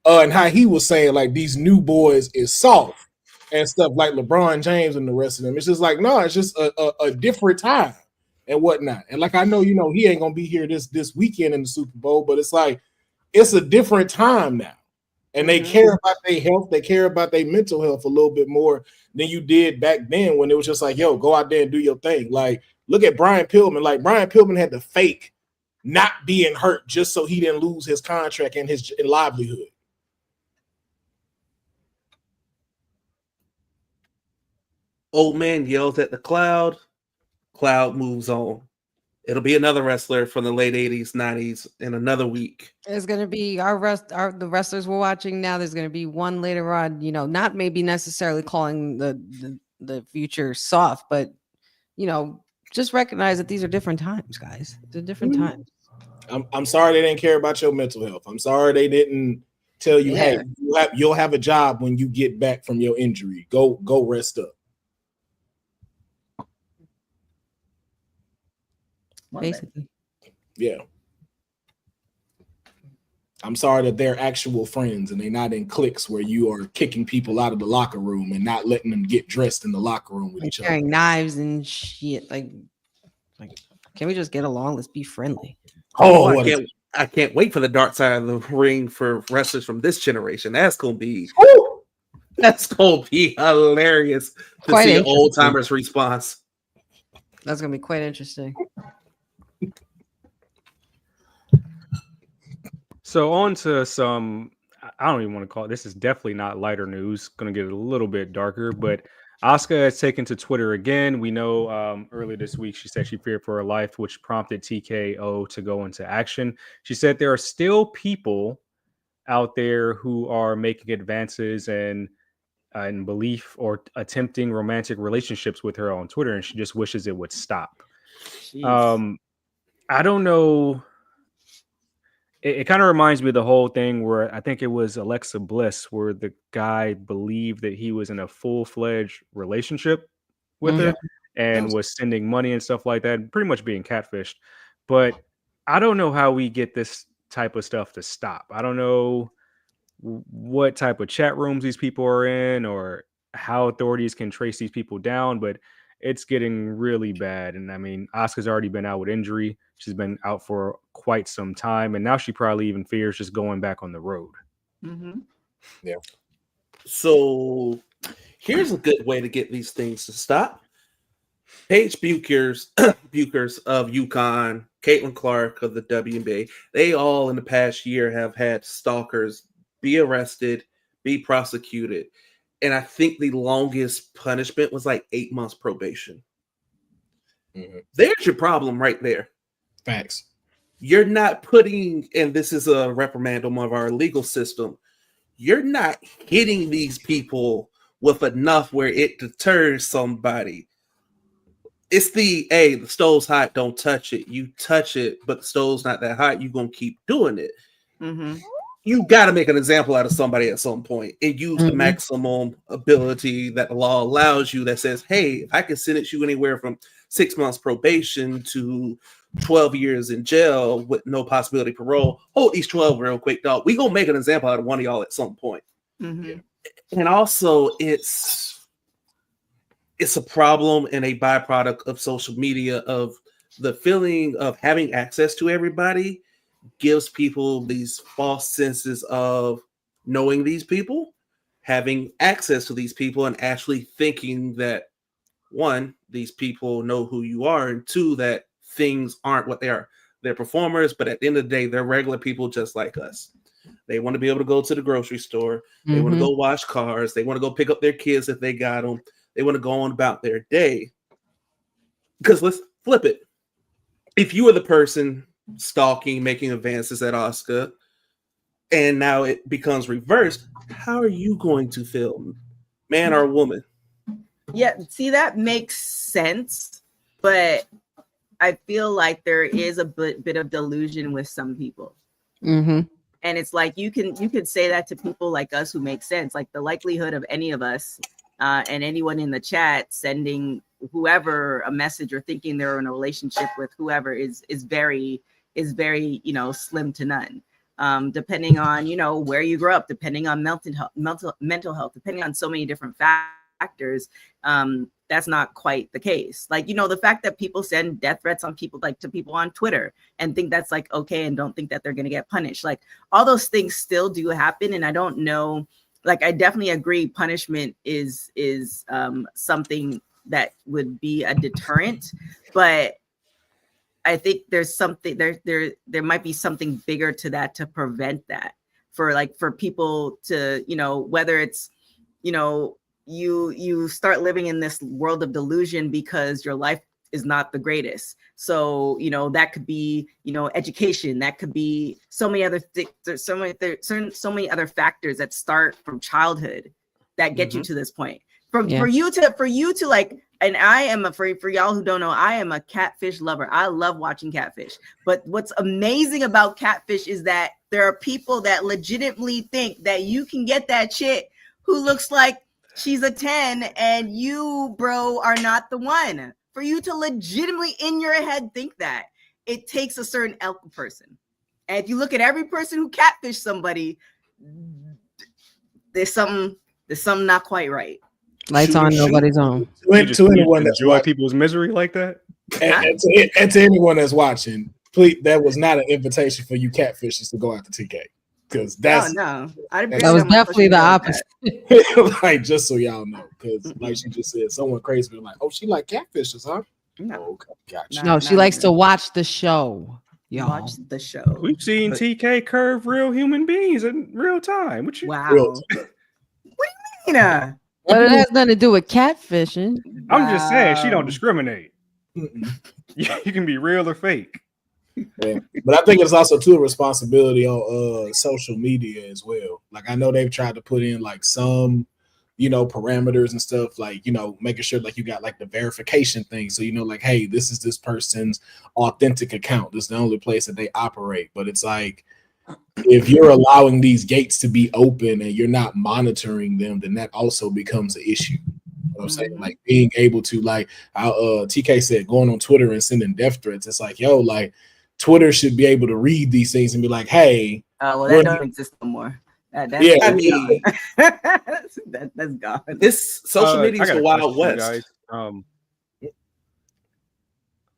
And how he was saying, like, these new boys is soft and stuff, like LeBron James and the rest of them. It's just like, no, it's just a different time and whatnot. And like, I know, you know, he ain't gonna be here this weekend in the Super Bowl, but it's like, it's a different time now. And they care about their health, they care about their mental health a little bit more than you did back then, when it was just like, yo, go out there and do your thing. Like, look at Brian Pillman. Like, Brian Pillman had to fake not being hurt just so he didn't lose his contract and his livelihood. Old man yells at the cloud moves on. It'll be another wrestler from the late 80s, 90s in another week. There's going to be the wrestlers we're watching now. There's going to be one later on, you know, not maybe necessarily calling the future soft, but, you know, just recognize that these are different times, guys. They're different times. I'm sorry they didn't care about your mental health. I'm sorry they didn't tell you, hey, you'll have a job when you get back from your injury. Go rest up. Basically. Yeah. I'm sorry that they're actual friends and they're not in cliques where you are kicking people out of the locker room and not letting them get dressed in the locker room with each other. Carrying knives and shit. Like, can we just get along? Let's be friendly. I can't wait for the dark side of the ring for wrestlers from this generation. That's gonna be hilarious to see an old timers response. That's gonna be quite interesting. So on to some, I don't even want to call it, this is definitely not lighter news. Going to get a little bit darker, but Asuka has taken to Twitter again. We know earlier this week she said she feared for her life, which prompted TKO to go into action. She said there are still people out there who are making advances and in belief or attempting romantic relationships with her on Twitter, and she just wishes it would stop. I don't know. It kind of reminds me of the whole thing where I think it was Alexa Bliss, where the guy believed that he was in a full-fledged relationship with her and was sending money and stuff like that, pretty much being catfished. But I don't know how we get this type of stuff to stop. I don't know what type of chat rooms these people are in or how authorities can trace these people down, but it's getting really bad. And I mean, Asuka's already been out with injury. She's been out for quite some time. And now she probably even fears just going back on the road. Yeah. So here's a good way to get these things to stop. Paige Buchers of UConn, Caitlin Clark of the WNBA, they all in the past year have had stalkers be arrested, be prosecuted. And I think the longest punishment was like 8 months probation. There's your problem right there. Facts. you're not putting, and this is a reprimand on our legal system, you're not hitting these people with enough where it deters somebody. It's the stove's hot, don't touch it. You touch it, but the stove's not that hot, you're going to keep doing it. Mm-hmm. You got to make an example out of somebody at some point and use the maximum ability that the law allows you that says, hey, if I can sentence you anywhere from 6 months probation to 12 years in jail with no possibility of parole, hold these 12 real quick, dog. We going to make an example out of one of y'all at some point. Mm-hmm. And also, it's a problem and a byproduct of social media, of the feeling of having access to everybody gives people these false senses of knowing these people, having access to these people, and actually thinking that, one, these people know who you are, and two, that things aren't what they are. They're performers, but at the end of the day, they're regular people just like us. They want to be able to go to the grocery store. They want to go wash cars. They want to go pick up their kids if they got them. They want to go on about their day. Because let's flip it. If you were the person stalking, making advances at Oscar, and now it becomes reversed, how are you going to feel, man or woman? Yeah, see, that makes sense, but I feel like there is a bit of delusion with some people. And it's like you could say that to people like us who make sense. Like the likelihood of any of us and anyone in the chat sending whoever a message or thinking they're in a relationship with whoever is very slim to none. Depending on where you grew up, depending on mental health, depending on so many different factors, that's not quite the case. Like, the fact that people send death threats on people, like to people on Twitter, and think that's like okay and don't think that they're going to get punished. Like, all those things still do happen. And I don't know, like, I definitely agree punishment is something that would be a deterrent, but I think there's something there might be something bigger to that to prevent that, for people to, whether it's, you start living in this world of delusion because your life is not the greatest. So, that could be, education, that could be so many other things. There's so many other factors that start from childhood that get you to this point. For you to like, and I am afraid, for y'all who don't know, I am a catfish lover. I love watching catfish. But what's amazing about catfish is that there are people that legitimately think that you can get that chick who looks like she's a 10 and you, bro, are not the one. For you to legitimately in your head think that, it takes a certain elk person. And if you look at every person who catfish somebody, there's something not quite right. Lights on, nobody's on. To anyone that's enjoy people's misery like that, and to anyone that's watching, please, that was not an invitation for you catfishes to go after TK, because that's that was definitely the opposite. Like, just so y'all know, because like she just said, someone crazy be like, "Oh, she like catfishes, huh?" No, okay, gotcha. No, she likes to watch the show. Y'all. Watch the show. We've seen TK curve real human beings in real time. What you? Wow. What do you mean? But it has nothing to do with catfishing. I'm just saying she don't discriminate. You can be real or fake. Yeah. But I think it's also too a responsibility on social media as well. Like, I know they've tried to put in like some, parameters and stuff, like, making sure like you got like the verification thing. So, like, hey, this is this person's authentic account. This is the only place that they operate. But it's like, if you're allowing these gates to be open and you're not monitoring them, then that also becomes an issue. You know what I'm saying? Like, being able to, like, TK said, going on Twitter and sending death threats. It's like, yo, like, Twitter should be able to read these things and be like, hey. Well, that doesn't exist no more. I mean, that's gone. This social media is the Wild West.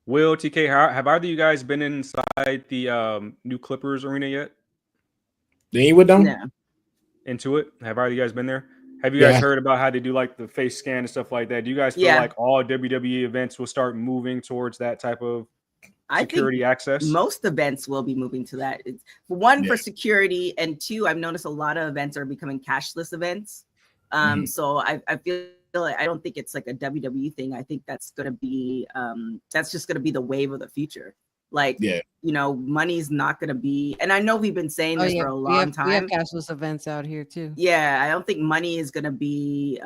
Will, TK, have either of you guys been inside the new Clippers arena yet? Into it? Have either of you guys been there? Have you guys heard about how they do like the face scan and stuff like that? Do you guys feel like all WWE events will start moving towards that type of security access? Most events will be moving to that. It's for security, and two, I've noticed a lot of events are becoming cashless events. So I feel like, I don't think it's like a WWE thing. I think that's going to be that's just going to be the wave of the future. Like, Yeah. you know, money's not going to be, and I know we've been saying this for a long time. We have cashless events out here too. Yeah, I don't think money is going to be,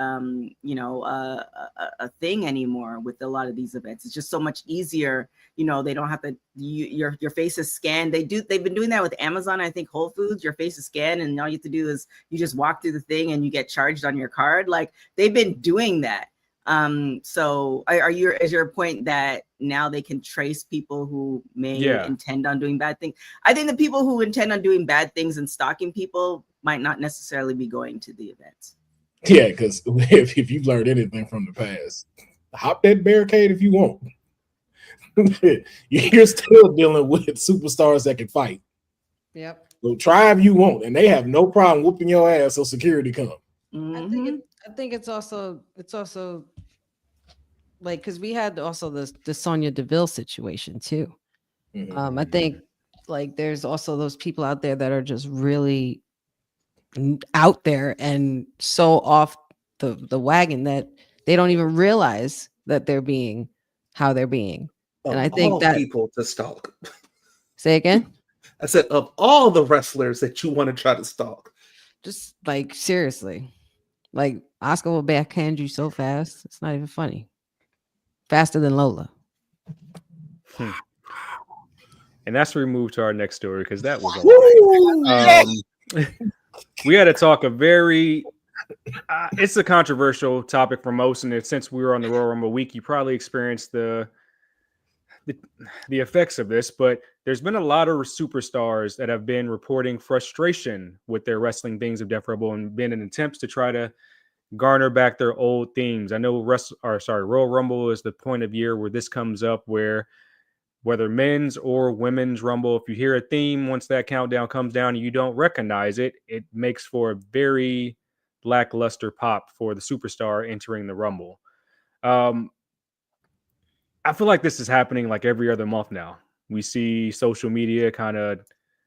you know, a thing anymore with a lot of these events. It's just so much easier. You know, they don't have to. Your face is scanned. They've been doing that with Amazon. I think Whole Foods. Your face is scanned, and all you have to do is you just walk through the thing, and you get charged on your card. Like they've been doing that. So is your point that now they can trace people who may intend on doing bad things? I think the people who intend on doing bad things and stalking people might not necessarily be going to the events. Yeah, because if you've learned anything from the past, hop that barricade if you want. You're still dealing with superstars that can fight. Yep. So try if you want, and they have no problem whooping your ass so security come. Mm-hmm. I think it's also like, because we had also the Sonya Deville situation too. Mm-hmm. I think like there's also those people out there that are just really out there and so off the wagon that they don't even realize that they're being how they're being. Of and I think all that people to stalk. Say again? I said of all the wrestlers that you want to try to stalk. Just like seriously. Like Oscar will backhand you so fast, it's not even funny. Faster than Lola. And that's where we move to our next story because that was a lot. We had to talk a very it's a controversial topic for most, and since we were on the Royal Rumble week, you probably experienced the effects of this. But there's been a lot of superstars that have been reporting frustration with their wrestling things of Death Rebel and been in attempts to try to garner back their old themes. I know Royal Rumble is the point of year where this comes up, where whether men's or women's Rumble, if you hear a theme, once that countdown comes down and you don't recognize it, it makes for a very lackluster pop for the superstar entering the Rumble. I feel like this is happening like every other month now. We see social media kind of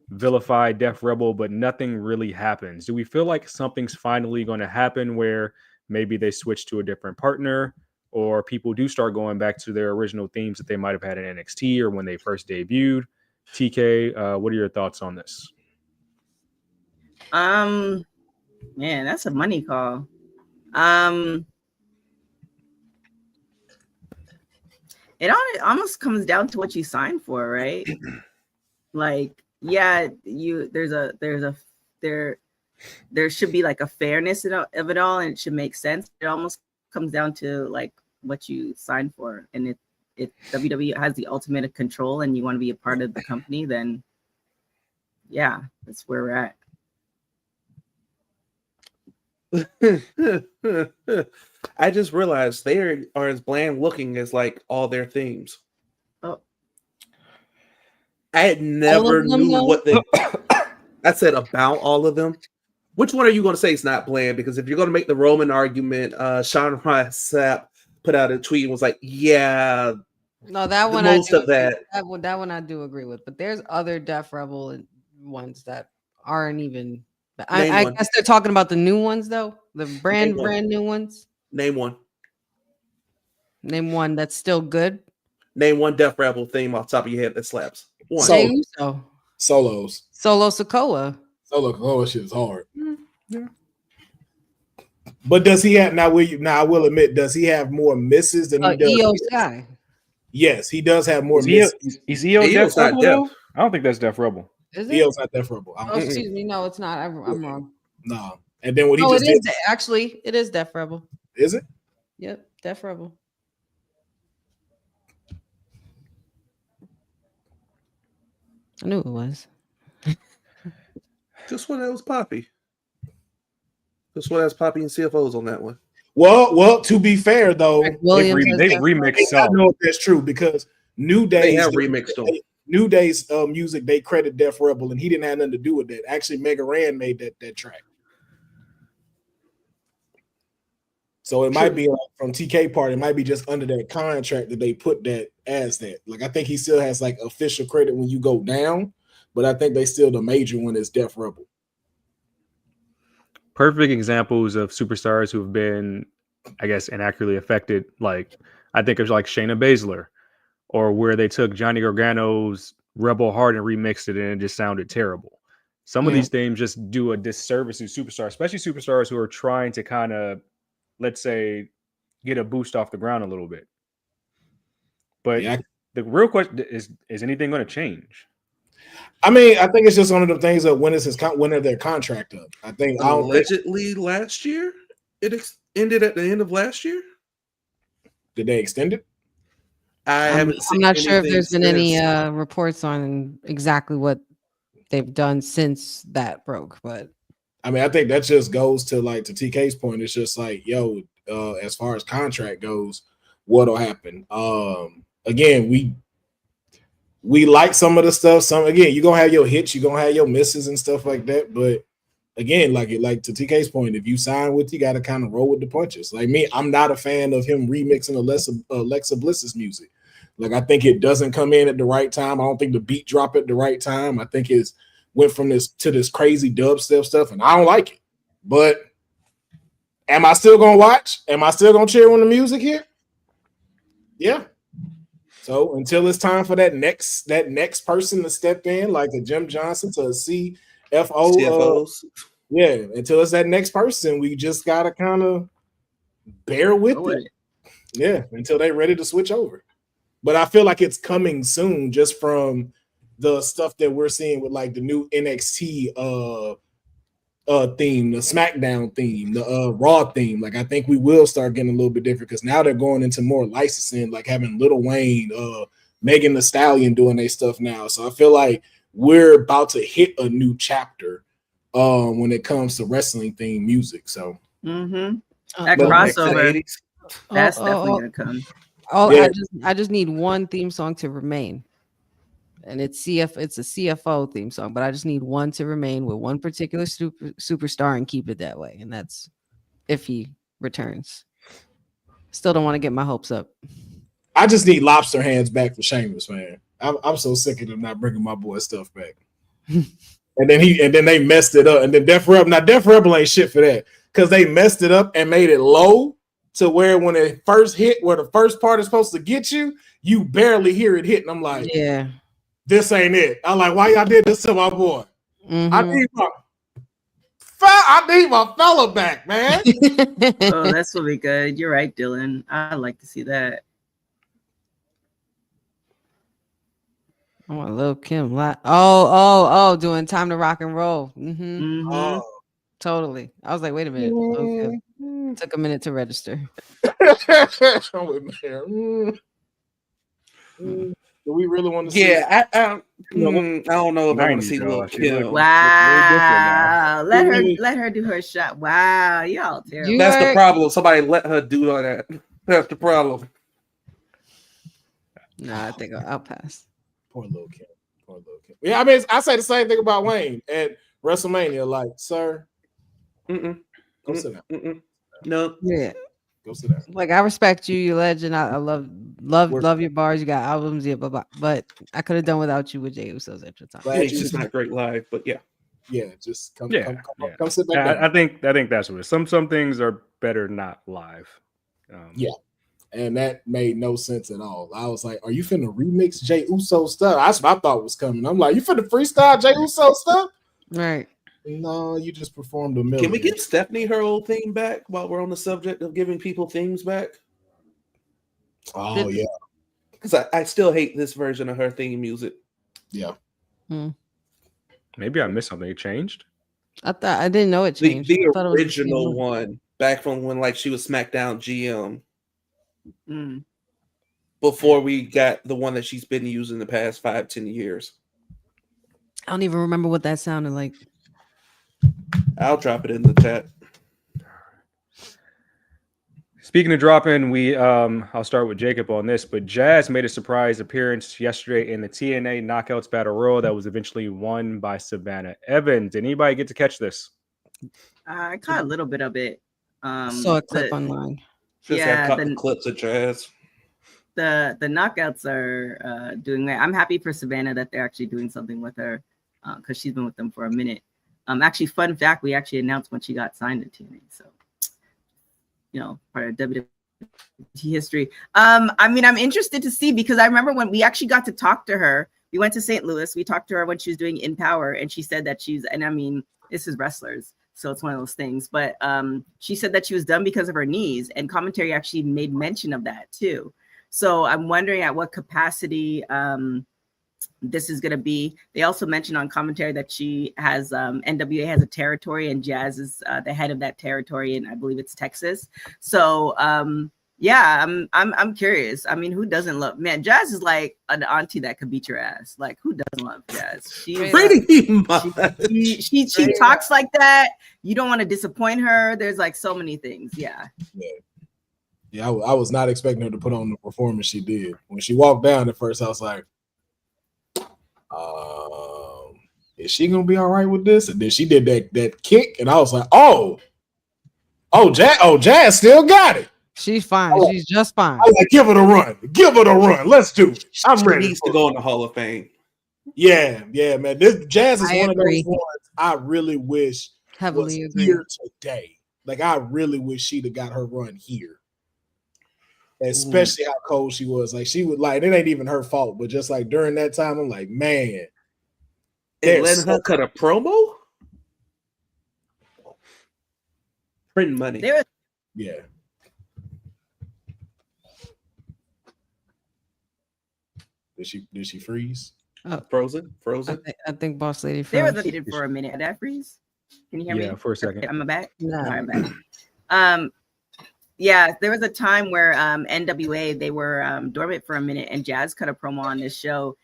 vilify Def Rebel, but nothing really happens. Do we feel like something's finally going to happen where maybe they switch to a different partner, or people do start going back to their original themes that they might have had in NXT or when they first debuted? TK, what are your thoughts on this? Man, that's a money call. It almost comes down to what you signed for, right? Like, yeah, there should be like a fairness of it all, and it should make sense. It almost comes down to like what you signed for, and if WWE has the ultimate control and you want to be a part of the company, then yeah, that's where we're at. I just realized they are as bland looking as like all their themes. Oh, I had never knew what they. I said about all of them. Which one are you going to say is not bland? Because if you're going to make the Roman argument, Sean Ross Sapp put out a tweet and was like, "Yeah, no, that one most of that one I do agree with." But there's other Def Rebel ones that aren't even. I guess they're talking about the new ones though, the brand new ones. Name one. Name one that's still good. Name one Def Rebel theme off the top of your head that slaps. One. Solos. Solo Sikoa. Solo Sikoa shit is hard. Yeah. But does he have now? I will admit, does he have more misses than he does? EO Sky. Yes, he does have more misses. Is EO Def Rebel? I don't think that's Def Rebel. Is it? EO's not Def Rebel. Oh, excuse me. No, it's not. I'm wrong. No. And then what he just did. Actually, it is Def Rebel. Is it? Yep, Def Rebel. I knew it was. Just one that was Poppy. Just one that's Poppy and CFOs on that one. Well, to be fair though, they remixed some. I know if that's true because New Day's remixed them. New Day's music, they credit Def Rebel, and he didn't have nothing to do with that. Actually, Mega Ran made that track. So it might be like from TK part, it might be just under that contract that they put that as that. Like I think he still has like official credit when you go down, but I think they still the major one is Def Rebel. Perfect examples of superstars who have been, I guess, inaccurately affected. Like I think of like Shayna Baszler or where they took Johnny Gargano's Rebel Heart and remixed it and it just sounded terrible. Some of these themes just do a disservice to superstars, especially superstars who are trying to kind of, let's say, get a boost off the ground a little bit. But the real question is anything going to change? I mean, I think it's just one of the things that when is their contract up? I think allegedly last year it ended at the end of last year. Did they extend it? I'm not sure if there's been any reports on exactly what they've done since that broke, but I mean, I think that just goes to like to TK's point. It's just like, yo, as far as contract goes, what'll happen? Again, we like some of the stuff. You're gonna have your hits, you're gonna have your misses and stuff like that. But again, like to TK's point, if you sign with, you got to kind of roll with the punches. Like me, I'm not a fan of him remixing Alexa Bliss's music. Like I think it doesn't come in at the right time. I don't think the beat drop at the right time. I think it's went from this to this crazy dubstep stuff, and I don't like it. But am I still gonna watch? Am I still gonna cheer when the music hit? Yeah. So until it's time for that next person to step in, like a Jim Johnson to a CFOs. Until it's that next person, we just gotta kind of bear with it. Yeah, until they're ready to switch over. But I feel like it's coming soon, just from the stuff that we're seeing with like the new NXT theme, the SmackDown theme, the Raw theme. Like I think we will start getting a little bit different because now they're going into more licensing, like having Lil Wayne, Megan Thee Stallion doing their stuff now. So I feel like we're about to hit a new chapter when it comes to wrestling theme music. So that crossover, that's definitely gonna come. I just need one theme song to remain. And it's a CFO theme song, but I just need one to remain with one particular superstar and keep it that way. And that's if he returns. Still don't want to get my hopes up. I just need lobster hands back for Sheamus, man. I'm so sick of them not bringing my boy stuff back. and then they messed it up. And then Def Rebel ain't shit for that because they messed it up and made it low to where when it first hit, where the first part is supposed to get you, you barely hear it hit. And I'm like, yeah. This ain't it. I'm like, why y'all did this to my boy? Mm-hmm. I need my fella back, man. Oh, that's gonna be good. You're right, Dylan. I'd like to see that. I want Lil Kim. Doing Time to Rock and Roll. Mm-hmm. Oh. Totally. I was like, wait a minute. Okay. Took a minute to register. Do we really want to see? Yeah, I don't know if I want to see Lil Kim. Wow, let her do her shot. Wow, y'all terrible. That's the problem. Somebody let her do all that. That's the problem. Nah, I think I'll pass. Poor Lil Kim. Yeah, I mean, I say the same thing about Wayne at WrestleMania. Like, sir, go sit down. No, yeah. Go sit down. Like I respect you, you legend. I love your bars. You got albums, yeah, but I could have done without you with Jey Uso's extra time. Yeah, he's just not great live, but yeah, just come sit back down. I think that's what it is. Some things are better not live. And that made no sense at all. I was like, "Are you finna remix Jey Uso stuff?" That's what I thought was coming. I'm like, "You finna freestyle Jey Uso stuff?" Right. No, you just performed a million. Can we give Stephanie her old theme back while we're on the subject of giving people themes back? Oh, yeah. Because I still hate this version of her theme music. Yeah. Maybe I missed something. It changed? I didn't know it changed. The original one, back from when like she was SmackDown GM. Before we got the one that she's been using the past 5-10 years. I don't even remember what that sounded like. I'll drop it in the chat. Speaking of dropping, I'll start with Jacob on this, but Jazz made a surprise appearance yesterday in the TNA Knockouts Battle Royal that was eventually won by Savannah Evans. Did anybody get to catch this? I caught a little bit of it. Saw a clip online. Caught the clips of Jazz. The knockouts are doing that. I'm happy for Savannah that they're actually doing something with her because she's been with them for a minute. Actually, fun fact, we actually announced when she got signed to TNA. So, part of WWT history. I mean, I'm interested to see, because I remember when we actually got to talk to her. We went to St. Louis. We talked to her when she was doing In Power, and she said that and I mean, this is wrestlers, so it's one of those things. But she said that she was done because of her knees, and commentary actually made mention of that too. So I'm wondering at what capacity this is going to be. They also mentioned on commentary that she has NWA has a territory, and Jazz is the head of that territory, and I believe it's Texas. So yeah, I'm curious. I mean, who doesn't love, man? Jazz is like an auntie that could beat your ass. Like, who doesn't love Jazz? She's pretty much. She talks like that. You don't want to disappoint her. There's like so many things. Yeah. Yeah, I was not expecting her to put on the performance she did. When she walked down at first, I was like, is she gonna be all right with this? And then she did that kick, and I was like, Jazz still got it. She's fine. She's just fine. I was like, give it a run. Give it a run. Let's do it. I'm She ready needs to go in the Hall of Fame. Yeah, man. This Jazz is one agree. of those ones I really wish Heavily was agree. here today. Like, I really wish she'd have got her run here. Especially how cold she was. Like, she would, like, it ain't even her fault, but just like during that time, I'm like, man. And letting her cut a promo? Printing money. Yeah. Did she freeze? Frozen? I think Boss Lady They froze. were deleted for a minute. Did that freeze? Can you hear me? Yeah, for a second. I'm back. No. All right, I'm back. Yeah, there was a time where NWA, they were dormant for a minute, and Jazz cut a promo on this show,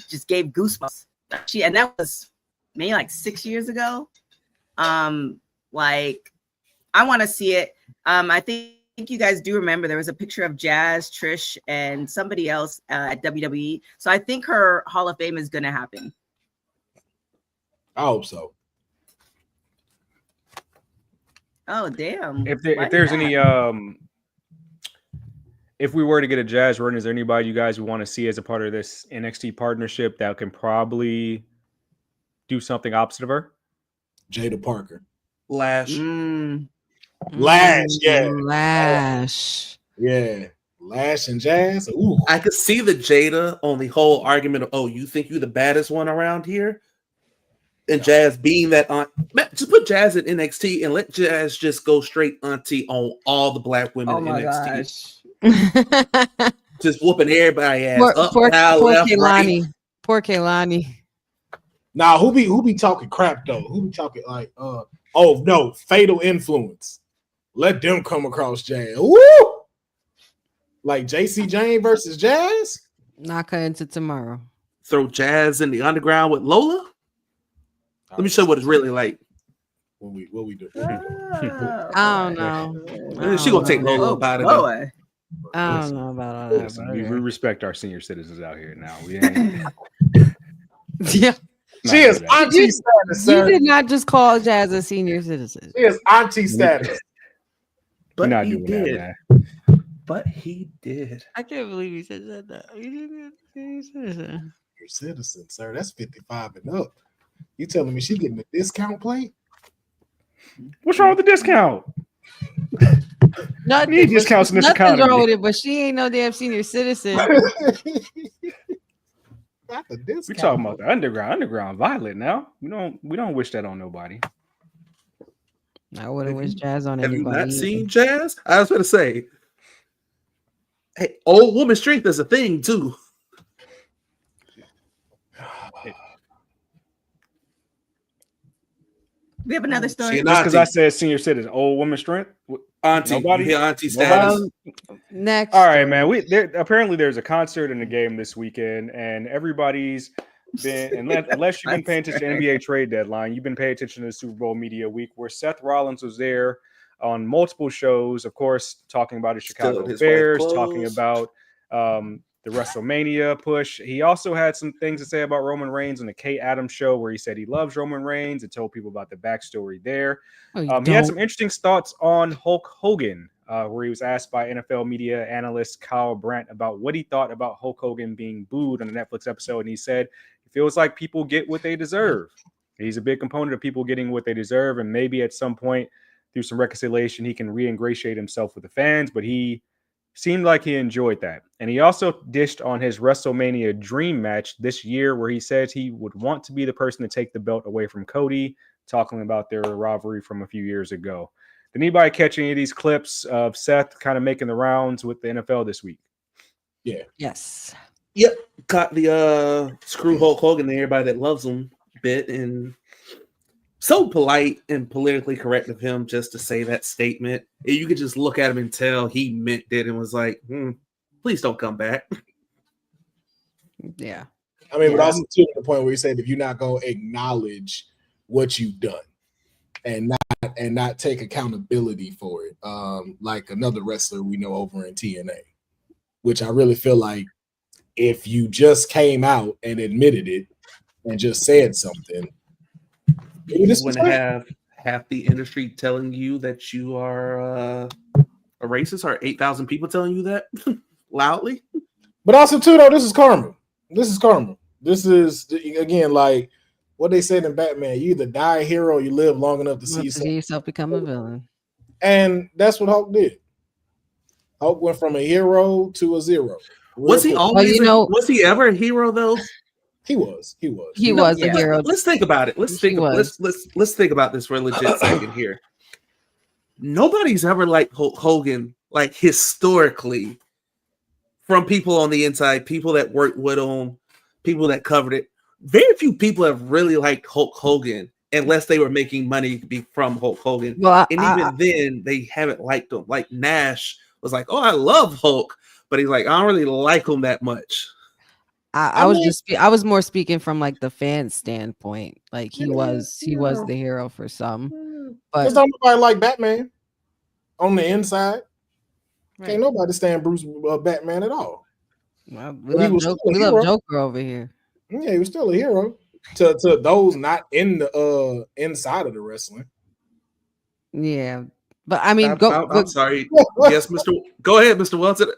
just gave goosebumps. And that was maybe like 6 years ago. Like, I want to see it. I think you guys do remember there was a picture of Jazz, Trish, and somebody else at WWE. So I think her Hall of Fame is going to happen. I hope so. Oh, damn. If there's any if we were to get a Jazz run, is there anybody you guys would want to see as a part of this NXT partnership that can probably do something opposite of her? Jada Parker. Lash. Lash, yeah. Lash. Yeah. Lash and Jazz. Ooh. I could see the Jada on the whole argument of, oh, you think you're the baddest one around here? And Jazz being that aunt. Just put Jazz in NXT and let Jazz just go straight auntie on all the black women in NXT. Gosh. Just whooping everybody ass. Poor left, Kaylani. right. Poor Kaylani. Now, who be talking crap though? Who be talking like oh no, Fatal Influence. Let them come across Jazz. Woo! Like JC Jane versus Jazz? Not cut into tomorrow. Throw Jazz in the underground with Lola. Let me show you what it's really like. What we do? I don't know. She gonna take Lola up out of there. I don't know about all that. Listen, but we okay. respect our senior citizens out here now. We ain't Yeah. She is auntie status, You sir. did not just call Jazz a senior citizen. She is auntie status. But not he doing did. that, man. But he did. I can't believe you said that. You didn't senior citizen. Your citizen, sir. That's 55 and up. You telling me she getting a discount plate? What's wrong with the discount? Nothing. Need discounts in this Nothing's economy. wrong with it, but she ain't no damn senior citizen. Not the discount. We talking about the underground violet now. We don't wish that on nobody. I wouldn't wish Jazz on Have you anybody. not seen Jazz? I was going to say, hey, old woman strength is a thing too. We have another story. She Just because I said senior citizen, old woman strength. Auntie, Nobody? you hear auntie status. Next. All right, man. Apparently there's a concert in the game this weekend, and everybody's been unless you've been paying attention to NBA trade deadline, you've been paying attention to the Super Bowl media week, where Seth Rollins was there on multiple shows, of course, talking about his Chicago his Bears, wife talking clothes. about the WrestleMania push. He also had some things to say about Roman Reigns on the Kay Adams show, where he said he loves Roman Reigns and told people about the backstory there. He had some interesting thoughts on Hulk Hogan, where he was asked by NFL media analyst Kyle Brandt about what he thought about Hulk Hogan being booed on the Netflix episode. And he said, it feels like people get what they deserve. He's a big component of people getting what they deserve. And maybe at some point, through some reconciliation, he can re-ingratiate himself with the fans, but he seemed like he enjoyed that. And he also dished on his WrestleMania dream match this year, where he says he would want to be the person to take the belt away from Cody, talking about their rivalry from a few years ago. Did anybody catch any of these clips of Seth kind of making the rounds with the NFL this week? Yeah. Yes. Yep. Caught the screw Hulk Hogan and everybody that loves him bit, and so polite and politically correct of him just to say that statement. And you could just look at him and tell he meant it and was like, please don't come back. Yeah. I mean, but also to the point where he said if you're not going to acknowledge what you've done and not take accountability for it, like another wrestler we know over in TNA, which I really feel like if you just came out and admitted it and just said something, you wouldn't have half the industry telling you that you are a racist, or 8,000 people telling you that loudly. But also, too, though, this is karma. This is, again, like what they said in Batman, you either die a hero or you live long enough to see yourself become a villain. And that's what Hulk did. Hulk went from a hero to a zero. Was he always? Was he ever a hero though? He was. He was a hero. Let's think about it. Let's think about this for a legit second here. Nobody's ever liked Hulk Hogan, like historically, from people on the inside, people that worked with him, people that covered it. Very few people have really liked Hulk Hogan unless they were making money from Hulk Hogan. Well, even then, they haven't liked him. Like Nash was like, "Oh, I love Hulk," but he's like, "I don't really like him that much." I was more speaking from like the fan standpoint. Like he was the hero for some, but there's nobody like Batman on the inside. Right. Can't nobody stand Bruce Batman at all. Well, we love Joker over here. Yeah, he was still a hero to those not in the inside of the wrestling. Yeah, but I mean, I'm sorry. Yes, Go ahead, Mr. Wilson.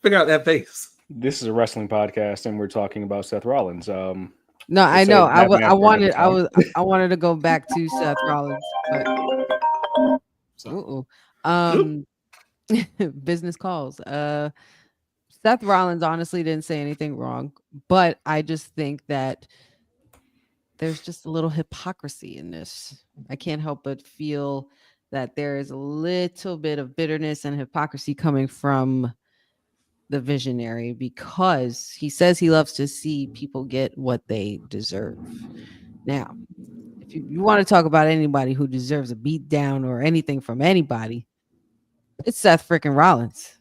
Figure out that face. This is a wrestling podcast, and we're talking about Seth Rollins. No, I know. I wanted to go back to Seth Rollins, but business calls. Seth Rollins honestly didn't say anything wrong, but I just think that there's just a little hypocrisy in this. I can't help but feel that there is a little bit of bitterness and hypocrisy coming from the visionary, because he says he loves to see people get what they deserve. Now, if you want to talk about anybody who deserves a beat down or anything from anybody, it's Seth freaking Rollins.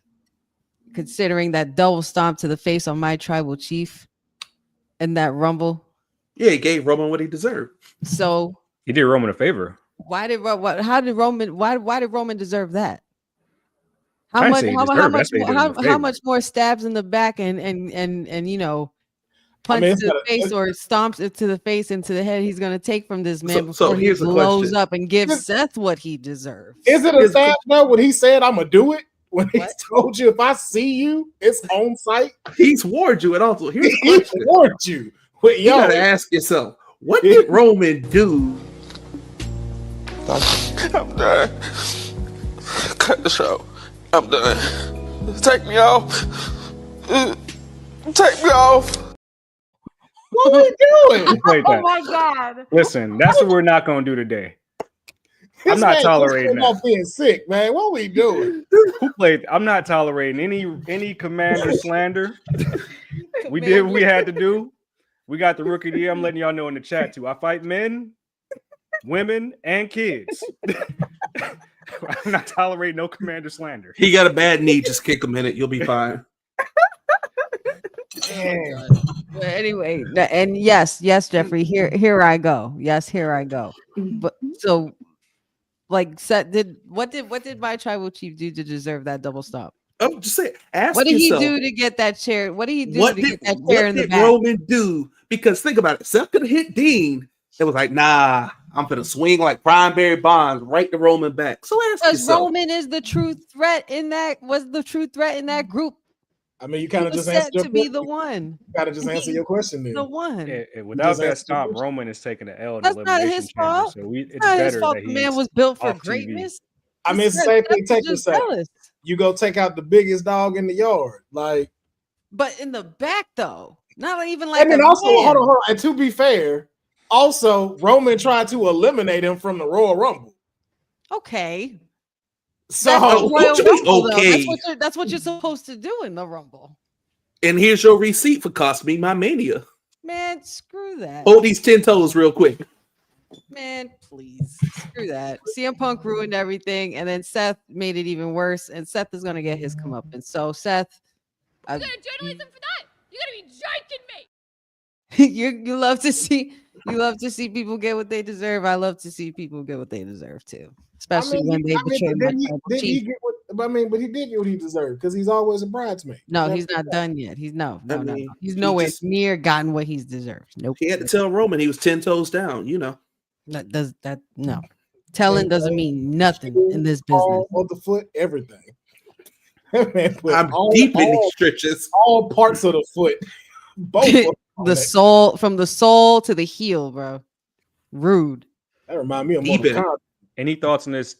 Considering that double stomp to the face on my tribal chief in that Rumble. Yeah, he gave Roman what he deserved. So he did Roman a favor. Why did Roman deserve that? How much more stabs in the back and you know, punches to the face or stomps it to the face into the head he's going to take from this man before he blows up and gives Seth what he deserves? Is it a stab though when he said I'm gonna do it? When he told you if I see you, it's on site. He's warned you, and also here's the question. He warned you. But you gotta ask yourself, what did Roman do? I'm done. Cut the show. I'm done. Take me off. Take me off. What are we doing? Oh my God. Listen, that's what we're not going to do today. I'm not tolerating that. Being sick, man. What are we doing? Who played? I'm not tolerating any commander slander. We did what we had to do. We got the rookie of the year. I'm letting y'all know in the chat too. I fight men, women, and kids. I'm not tolerating no commander slander. He got a bad knee. Just kick him in it. You'll be fine. But anyway, and yes, Jeffrey. Here I go. Yes, here I go. But so, like, what did my tribal chief do to deserve that double stomp? I'm just saying. What did he do to get that chair? What did he do to get that chair in the back? What did Roman do? Because think about it. Seth could have hit Dean. It was like, nah, I'm gonna swing like Barry Bonds right to Roman back. So ask yourself. Roman is the true threat in that. Was the true threat in that group? I mean, you kind of was just set answered to be the one. You gotta just answer your question then. The one. Without just that answered the stomp, question. Roman is taking the L in That's the not elimination his chamber. fault. So it's Not his better fault. that The man he's was built for off TV. greatness. I mean, it's the same thing. Take just say jealous. you go take out the biggest dog in the yard, like. But in the back though, not even like. And then a also, man. hold on. And to be fair, also Roman tried to eliminate him from the Royal Rumble. Okay. So Royal Rumble, okay. That's what you're supposed to do in the Rumble. And here's your receipt for cost me my mania. Man, screw that. Hold these 10 toes real quick. Man, please. Screw that. CM Punk ruined everything, and then Seth made it even worse. And Seth is gonna get his comeuppance. So Seth, You got journalism for that? You gotta be joking me. you love to see people get what they deserve. I love to see people get what they deserve too, especially when they betray my chief. But he did get what he deserved because he's always a bridesmaid. No, he's not done yet. He's no. He's nowhere near gotten what he's deserved. Nope. He had to tell Roman he was 10 toes down, you know. No. Telling doesn't mean nothing in this business. On the foot, everything. I'm deep in these stretches. All parts of the foot. Both the soul, from the soul to the heel, bro. Rude. That reminds me of Mortal Kombat. Any thoughts on his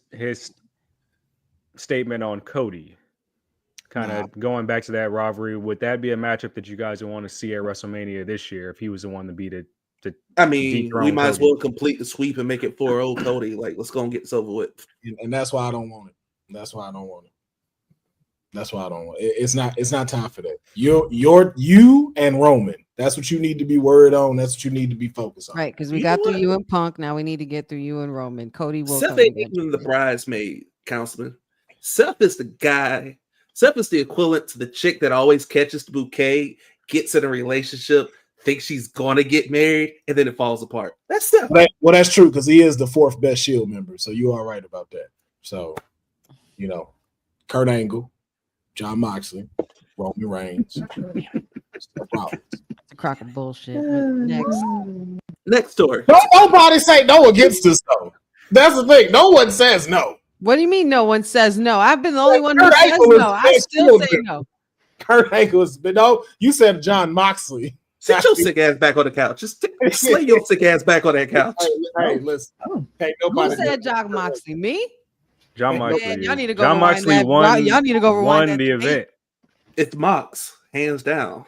statement on Cody? Kind of going back to that rivalry. Would that be a matchup that you guys would want to see at WrestleMania this year if he was the one to beat it? I mean, we might as well complete the sweep and make it 4-0 Cody. Like, let's go and get this over with. And that's why I don't want it. That's why I don't want it. It's not time for that. You and Roman. That's what you need to be worried on. That's what you need to be focused on. Right, because we got through you and Punk. Now we need to get through you and Roman. Cody will. Seth ain't even the bridesmaid, Councilman. Seth is the guy. Seth is the equivalent to the chick that always catches the bouquet, gets in a relationship, thinks she's gonna get married, and then it falls apart. That's Seth. Well, that's true because he is the 4th best Shield member. So you are right about that. So, Kurt Angle, John Moxley, Roman Reigns. It's a crock of bullshit. Next story. Nobody say no against us though. That's the thing. No one says no. What do you mean no one says no? I've been the only one who says no. I still say no. Kurt Angle is, but no, you said John Moxley. Sit your sick ass back on the couch. Just lay your sick ass back on that couch. Hey, listen. Hey, Who said John Moxley? Me? John Moxley. Man, y'all need to go John rewind Moxley that. won. Y'all need to go rewind won that the event. It's Mox, hands down.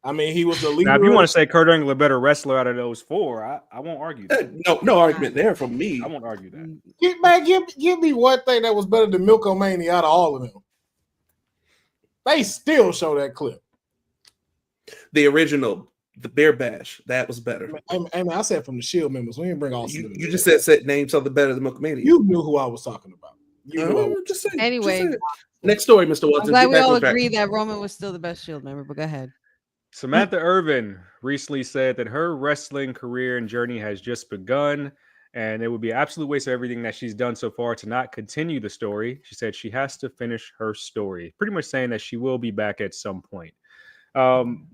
I mean, he was the leader. Now, if you want to say Kurt Angle a better wrestler out of those 4, I won't argue that. No argument there from me. I won't argue that. Give me one thing that was better than Milkomania out of all of them. They still show that clip. The original, the Bear Bash, that was better. I said from the Shield members. We didn't bring all. You just said name something better than Milkomania. You knew who I was talking about. Just saying. Anyway, next story, Mr. Welton. I'm glad we all agree that Roman was still the best Shield member. But go ahead. Samantha Irvin recently said that her wrestling career and journey has just begun, and it would be an absolute waste of everything that she's done so far to not continue the story. She said she has to finish her story, pretty much saying that she will be back at some point.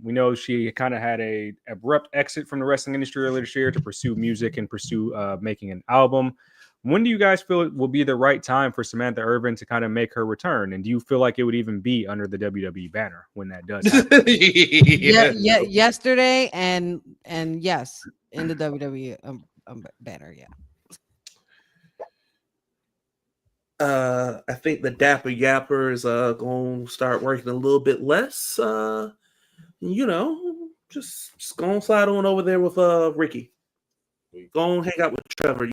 We know she kind of had a abrupt exit from the wrestling industry earlier this year to pursue music and pursue making an album. When do you guys feel it will be the right time for Samantha Irvin to kind of make her return? And do you feel like it would even be under the WWE banner when that does happen? Yesterday and yes, in the WWE banner, yeah. I think the Dapper Yapper is going to start working a little bit less. Just go and slide on over there with Ricky. Go and hang out with Trevor,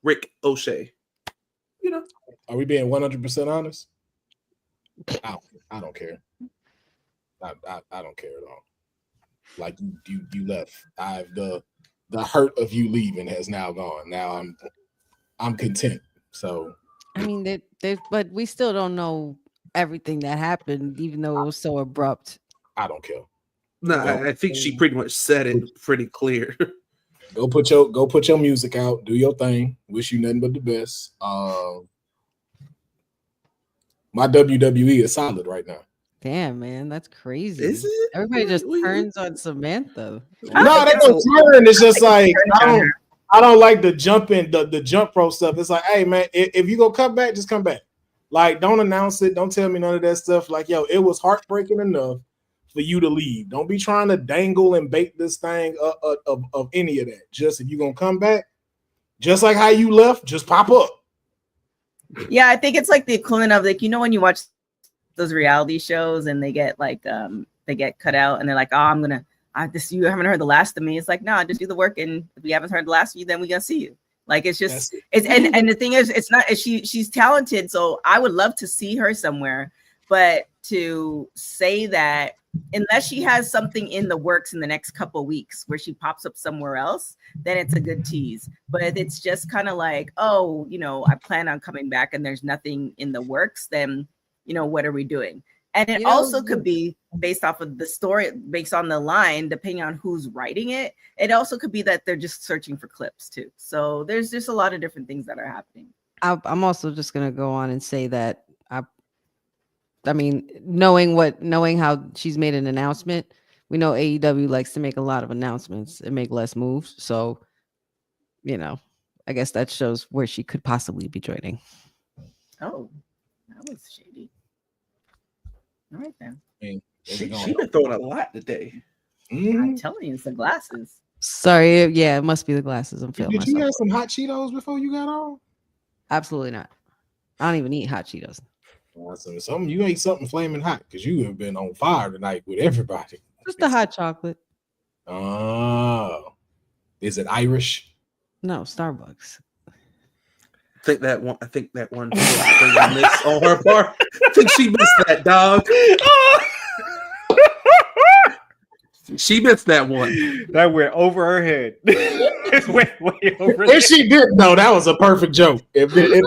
Rick O'Shea. Are we being 100% honest? I don't care. I don't care at all. Like you left. The hurt of you leaving has now gone. Now I'm content. So I mean, but we still don't know everything that happened, even though it was so abrupt. I don't care. No, I think she pretty much said it pretty clear. Go put your music out, do your thing. Wish you nothing but the best. My WWE is solid right now. Damn, man, that's crazy. Is it? Everybody just turns on Samantha. No, they don't turn. It's just like I don't like the jump in the jump pro stuff. It's like, hey man, if you go come back, just come back. Like, don't announce it. Don't tell me none of that stuff. Like, yo, it was heartbreaking enough for you to leave. Don't be trying to dangle and bait this thing of any of that. Just if you're gonna come back, just like how you left, just pop up. Yeah, I think it's like the equivalent of like, you know, when you watch those reality shows and they get like they get cut out and they're like, oh, you haven't heard the last of me. It's like, no, just do the work, and if we haven't heard the last of you, then we're gonna see you. Like, it's just and the thing is, it's not she's talented, so I would love to see her somewhere, but to say that unless she has something in the works in the next couple of weeks where she pops up somewhere else, then it's a good tease. But if it's just kind of like, oh, you know, I plan on coming back and there's nothing in the works, then, you know, what are we doing? And it also could be based off of the story, based on the line, depending on who's writing it. It also could be that they're just searching for clips too. So there's just a lot of different things that are happening. I'm also just going to go on and say that I mean, knowing how she's made an announcement, we know AEW likes to make a lot of announcements and make less moves. So, you know, I guess that shows where she could possibly be joining. Oh, that was shady. All right then. She been throwing a lot today. I'm telling you, it's the glasses. Sorry, yeah, it must be the glasses. I'm feeling Did myself. you have some hot Cheetos before you got on? Absolutely not. I don't even eat hot Cheetos. Something you ate something flaming hot because you have been on fire tonight with everybody. Just the hot chocolate. Oh, is it Irish? No, Starbucks. I think that one miss on her part. I think she missed that, dog. She missed that one. That went over her head. It went way over. If she did, no, that was a perfect joke. If it did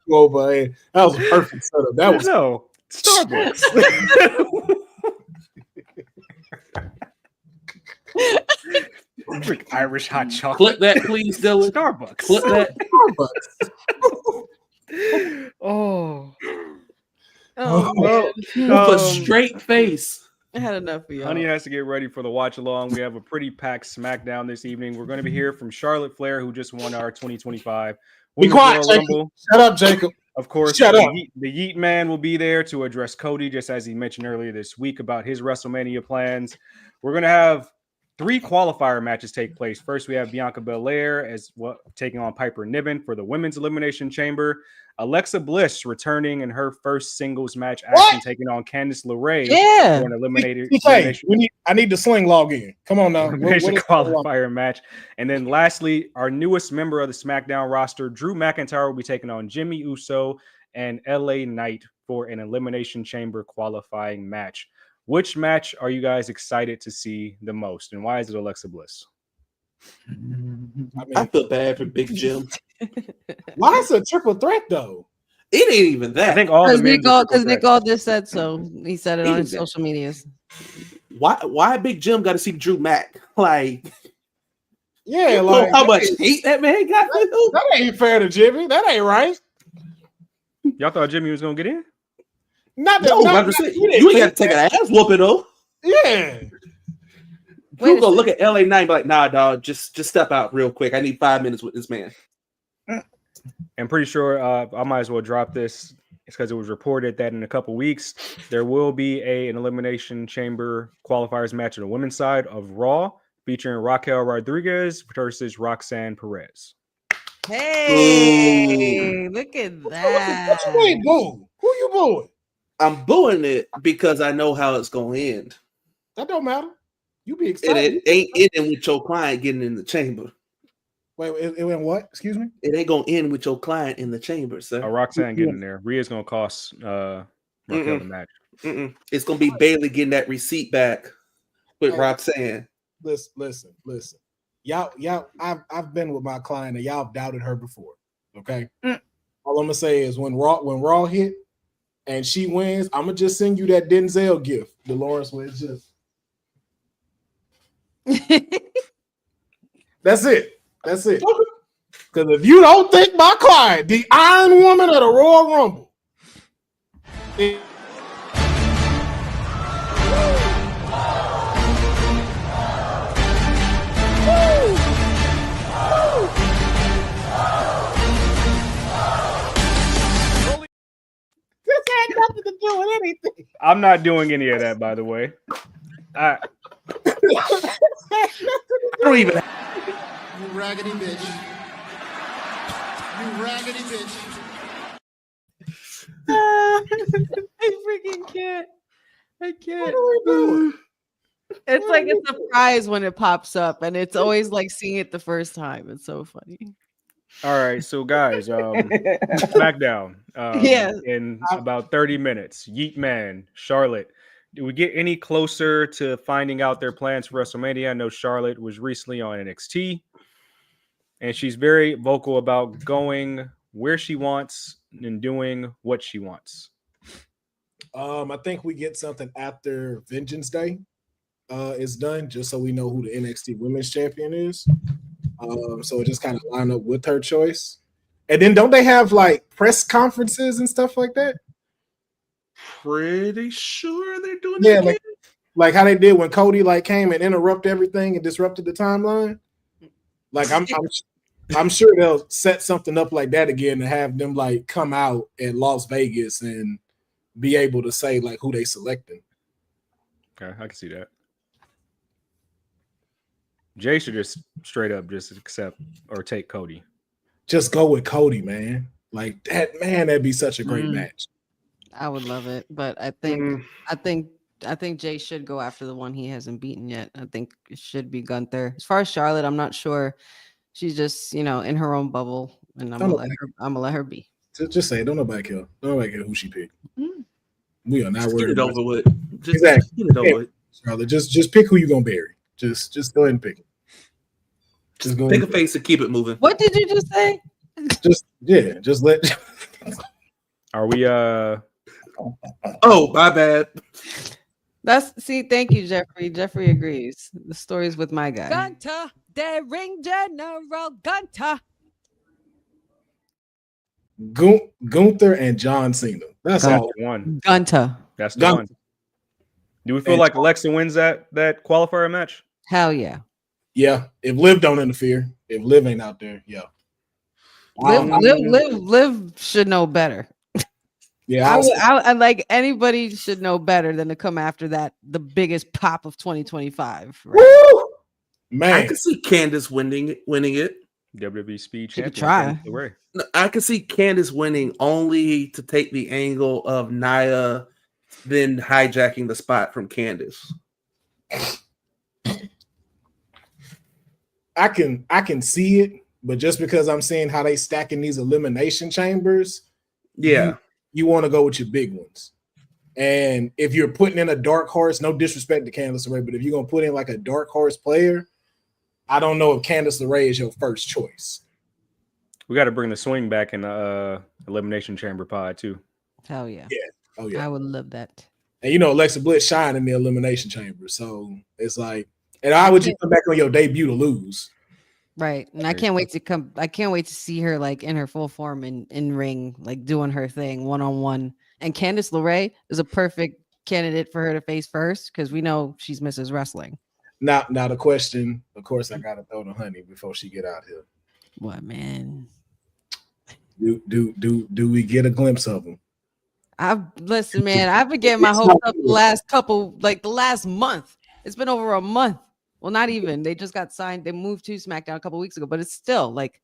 go over her head, that was a perfect setup. That was no Starbucks. Drink Irish hot chocolate. Clip that, please, Dylan. Starbucks. Clip that. Starbucks. Oh. With a straight face. I had enough for y'all. Honey has to get ready for the watch along. We have a pretty packed SmackDown this evening. We're going to be here from Charlotte Flair, who just won our 2025 Be quiet, Jacob. Rumble. Shut up, Jacob. Of course, Shut up. The Yeet Man will be there to address Cody, just as he mentioned earlier this week about his WrestleMania plans. We're going to have 3 qualifier matches take place. First, we have Bianca Belair as well, taking on Piper Niven for the Women's Elimination Chamber. Alexa Bliss returning in her first singles match action, taking on Candice LeRae for an eliminated. I need the sling log in. Come on now. Elimination qualifier match. And then lastly, our newest member of the SmackDown roster, Drew McIntyre, will be taking on Jimmy Uso and LA Knight for an Elimination Chamber qualifying match. Which match are you guys excited to see the most, and why is it Alexa Bliss? I feel bad for Big Jim. Why is it a triple threat though? It ain't even that. I think all because Nick all just said so. He said it on his social medias. Why Big Jim got to see Drew Mac? Like, yeah, like how much hate that man got? That ain't fair to Jimmy. That ain't right. Y'all thought Jimmy was gonna get in? Not that. No, you ain't got to take an ass whooping though. Yeah. You go look at LA Knight and be like, nah, dog, just step out real quick. I need 5 minutes with this man. I'm pretty sure I might as well drop this. It's because it was reported that in a couple weeks there will be an Elimination Chamber qualifiers match on the women's side of Raw featuring Raquel Rodriguez versus Roxanne Perez. Hey, look at that. What you ain't booing? Who you booing? I'm booing it because I know how it's going to end. That don't matter. You be excited. And it ain't ending with your client getting in the chamber. Wait, it went what? Excuse me? It ain't going to end with your client in the chamber, sir. Roxanne getting there. Rhea's going to cost Raquel the match. It's going to be Bailey getting that receipt back with Roxanne. Listen. Y'all, I've been with my client and y'all doubted her before. Okay? All I'm going to say is when Raw hit and she wins, I'm going to just send you that Denzel gift, Dolores, where it's just. That's it. Because if you don't think my client, the Iron Woman of the Royal Rumble, doing anything. I'm not doing any of that, by the way. I don't even. You raggedy bitch. You raggedy bitch. I freaking can't. I can't. It's like a surprise when it pops up, and it's always like seeing it the first time. It's so funny. All right, so guys, SmackDown. Yeah. In about 30 minutes. Yeet Man, Charlotte. Do we get any closer to finding out their plans for WrestleMania? I know Charlotte was recently on NXT, and she's very vocal about going where she wants and doing what she wants. I think we get something after Vengeance Day is done, just so we know who the NXT Women's Champion is. So it just kind of line up with her choice. And then don't they have like press conferences and stuff like that? Pretty sure they're doing Yeah, that. like how they did when Cody like came and interrupted everything and disrupted the timeline. Like I'm sure they'll set something up like that again and have them like come out at Las Vegas and be able to say like who they selecting. Okay, I can see that. Jay should just straight up just accept or take Cody. Just go with Cody, man. Like that, man, that'd be such a great match. I would love it, but I think Jay should go after the one he hasn't beaten yet. I think it should be Gunther. As far as Charlotte, I'm not sure. She's just, in her own bubble, and I'm gonna let her be. Just say, don't nobody care. Don't nobody care who she picked. We are not worried. Get it over with. Exactly. Get it over with. Charlotte, just pick who you gonna bury. Just go ahead and pick it. Just go. Pick a face and keep it moving. What did you just say? Just let. Are we? Oh, my bad. Thank you, Jeffrey. Jeffrey agrees. The story's with my guy. Gunter, the ring general Gunter. Gunther and John Cena. That's all. One. Gunter. That's the one. Do we feel like Alexa wins that qualifier match? Hell yeah. Yeah. If Liv don't interfere, if Liv ain't out there, yeah. Liv should know better. Yeah, I like anybody should know better than to come after that, the biggest pop of 2025. Right? Woo! Man, I could see Candice winning it. WWE Speed She Champion. could try. No, I could see Candice winning only to take the angle of Nia then hijacking the spot from Candice. I can see it, but just because I'm seeing how they stacking these elimination chambers, yeah. You want to go with your big ones. And if you're putting in a dark horse, no disrespect to Candice LeRae, but if you're going to put in like a dark horse player, I don't know if Candice LeRae is your first choice. We got to bring the swing back in the elimination chamber pod too. Hell yeah. Yeah. Oh yeah. I would love that. And Alexa Bliss shine in the elimination chamber. So it's like, and why would you come back on your debut to lose? Right. And I can't wait to see her like in her full form in ring, like doing her thing one-on-one. And Candice LeRae is a perfect candidate for her to face first because we know she's Mrs. Wrestling. Now the question, of course, I gotta throw to Honey before she get out here. What, man? Do we get a glimpse of them? Listen, man, I've been getting my hopes up the last month. It's been over a month. Well, not even. They just got signed. They moved to SmackDown a couple weeks ago, but it's still like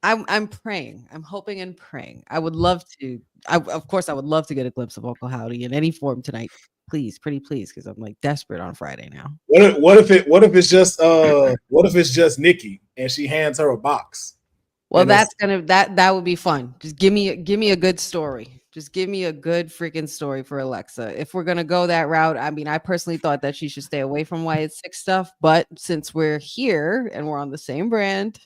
I'm praying. I'm hoping and praying. I would love to. Of course, I would love to get a glimpse of Uncle Howdy in any form tonight. Please, pretty please, because I'm like desperate on Friday now. What if it's just Nikki and she hands her a box? Well, that would be fun. Just give me a good story. Just give me a good freaking story for Alexa. If we're gonna go that route, I mean, I personally thought that she should stay away from Wyatt Six stuff, but since we're here and we're on the same brand,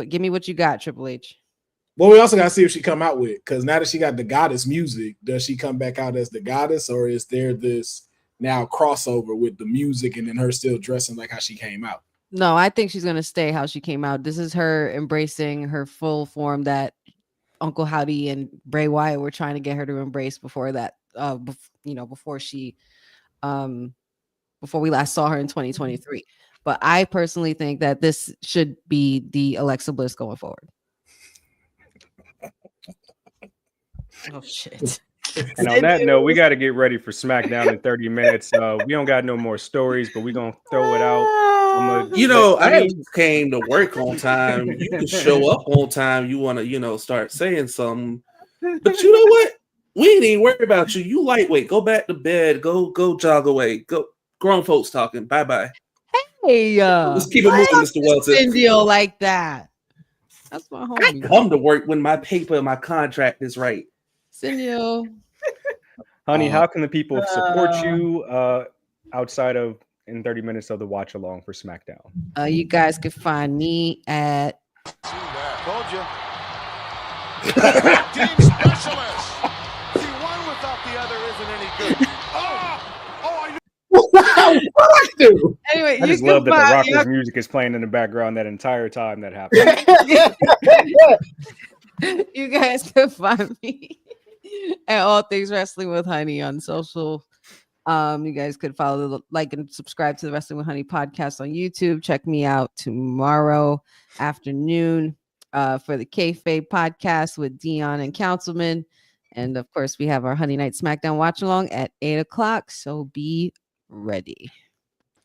give me what you got, Triple H. Well, we also gotta see if she come out with, because now that she got the goddess music, does she come back out as the goddess, or is there this now crossover with the music and then her still dressing like how she came out? No, I think she's gonna stay how she came out. This is her embracing her full form that Uncle Howdy and Bray Wyatt were trying to get her to embrace before that, before we last saw her in 2023. But I personally think that this should be the Alexa Bliss going forward. Oh shit. And on that note, we got to get ready for SmackDown in 30 minutes. We don't got no more stories, but we're going to throw it out. You know, I came to work on time. You can show up on time. You want to, you know, start saying something. But you know what? We ain't even worried about you. You lightweight. Go back to bed. Go jog away. Go. Grown folks talking. Bye-bye. Hey, let's keep it moving, Mr. Welton. Deal like that. That's my homie. I come to work when my paper and my contract is right. Cindy. Honey, how can the people support you outside of in 30 minutes of the watch along for SmackDown? You guys can find me at Told you. Team specialist. See, one without the other isn't any good. Anyway, I just love that the Rockers music is playing in the background that entire time that happened. You guys can find me at All Things Wrestling with Honey on social. You guys could follow, like, and subscribe to the Wrestling with Honey podcast on YouTube. Check me out tomorrow afternoon for the Kayfabe podcast with Deonne and Councilman. And of course, we have our Honey Night SmackDown watch along at 8:00. So be ready.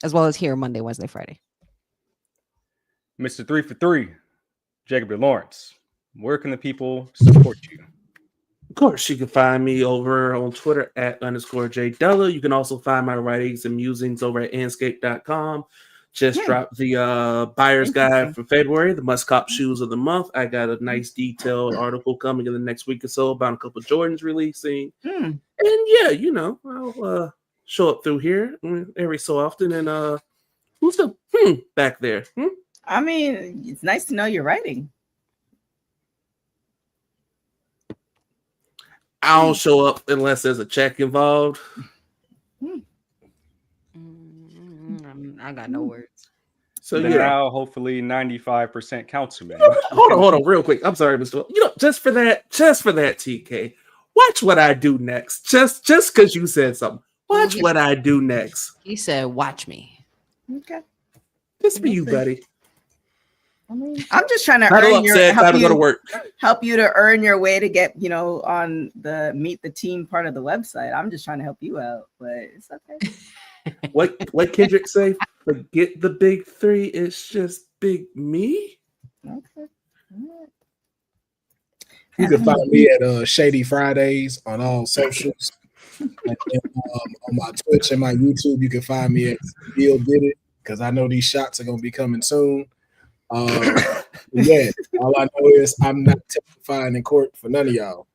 As well as here Monday, Wednesday, Friday. Mr. 3 for 3, Jacob and Lawrence. Where can the people support you? Of course, you can find me over on Twitter at _J Della. You can also find my writings and musings over at anscape.com. Just dropped the buyer's guide for February, the must cop shoes of the month. I got a nice detailed article coming in the next week or so about a couple of Jordans releasing. And yeah, you know, I'll show up through here every so often. And who's the back there? I mean, it's nice to know you're writing. I don't show up unless there's a check involved. I got no words. So now, hopefully, 95% councilman. Hold on, real quick. I'm sorry, Mr. You know, just for that, TK. Watch what I do next. Just because you said something. Watch what I do next. He said, "Watch me." Okay. This be you, buddy. I'm just trying to help you to earn your way to get, you know, on the meet the team part of the website. I'm just trying to help you out, but it's okay. What Kendrick say? Forget the big three. It's just big me. Okay. You can find me at Shady Fridays on all socials. And then, on my Twitch and my YouTube, you can find me at Bill Did It, because I know these shots are gonna be coming soon. Yeah, all I know is I'm not testifying in court for none of y'all.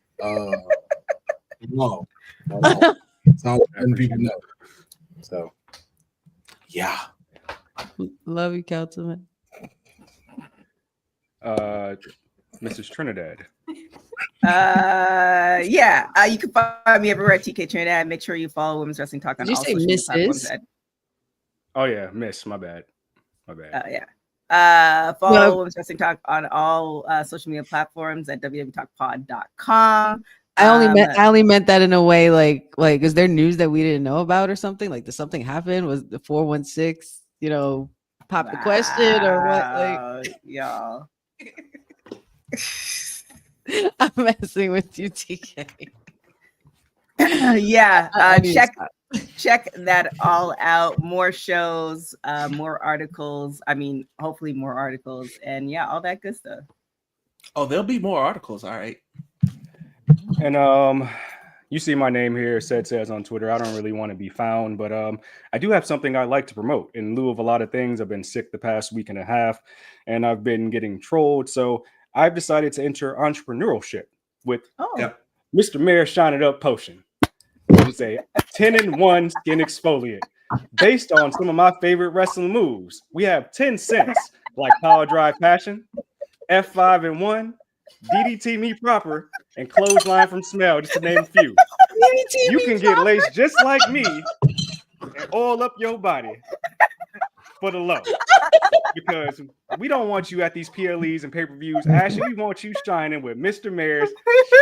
No. That's all letting people know. So, yeah. Love you, Councilman. Mrs. Trinidad. You can find me everywhere at TK Trinidad. Make sure you follow Women's Wrestling Talk on all social media platforms. Oh yeah, Miss. My bad. Follow Women's Wrestling Talk on all social media platforms at www.talkpod.com. I only meant that in a way like is there news that we didn't know about or something? Like, did something happen? Was the 416, pop the question or what? Like, y'all. I'm messing with you, TK. Check that all out. More shows, more articles. I mean, hopefully more articles, and all that good stuff. Oh, there'll be more articles. All right. And you see my name here, says on Twitter. I don't really want to be found, but I do have something I'd like to promote. In lieu of a lot of things, I've been sick the past week and a half, and I've been getting trolled. So I've decided to enter entrepreneurship with Mr. Mayor Shine It Up Potion. It's a 10-in-1 skin exfoliant based on some of my favorite wrestling moves. We have 10 cents like Power Drive Passion, F5-in-1, DDT Me Proper, and Clothesline from Smell, just to name a few. You can get laced just like me and oil up your body for the low. Because we don't want you at these PLEs and pay-per-views. Actually, we want you shining with Mr. Mayor's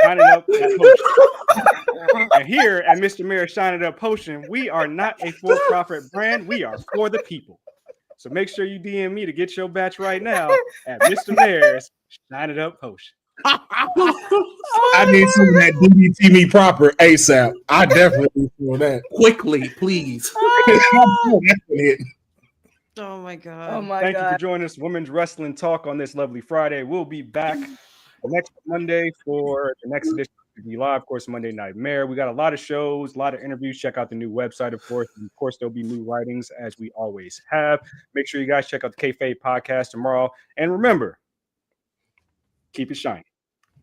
Shining Up that Potion. And here at Mr. Mayor's Shining Up Potion, we are not a for-profit brand. We are for the people. So make sure you DM me to get your batch right now at Mr. Mayor's Shining Up Potion. I need some of that DDTV proper ASAP. I definitely feel that. Quickly, please. Oh my god. Oh my Thank you for god. joining us, Women's Wrestling Talk, on this lovely Friday. We'll be back next Monday for the next edition of TV Live, of course, Monday Night Mare. We got a lot of shows, a lot of interviews. Check out the new website, of course. And of course, there'll be new writings as we always have. Make sure you guys check out the Kayfabe podcast tomorrow. And remember, keep it shiny.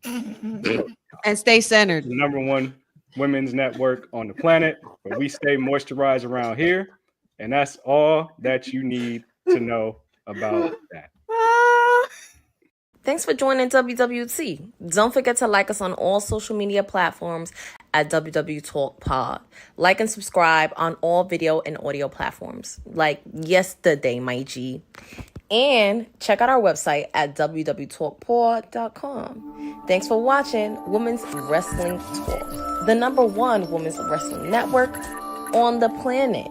And stay centered. The #1 women's network on the planet, but we stay moisturized around here. And that's all that you need to know about that. Thanks for joining WWT. Don't forget to like us on all social media platforms at WW Talk Pod. Like and subscribe on all video and audio platforms like yesterday, my G. And check out our website at www.talkpod.com. Thanks for watching Women's Wrestling Talk, the #1 women's wrestling network on the planet.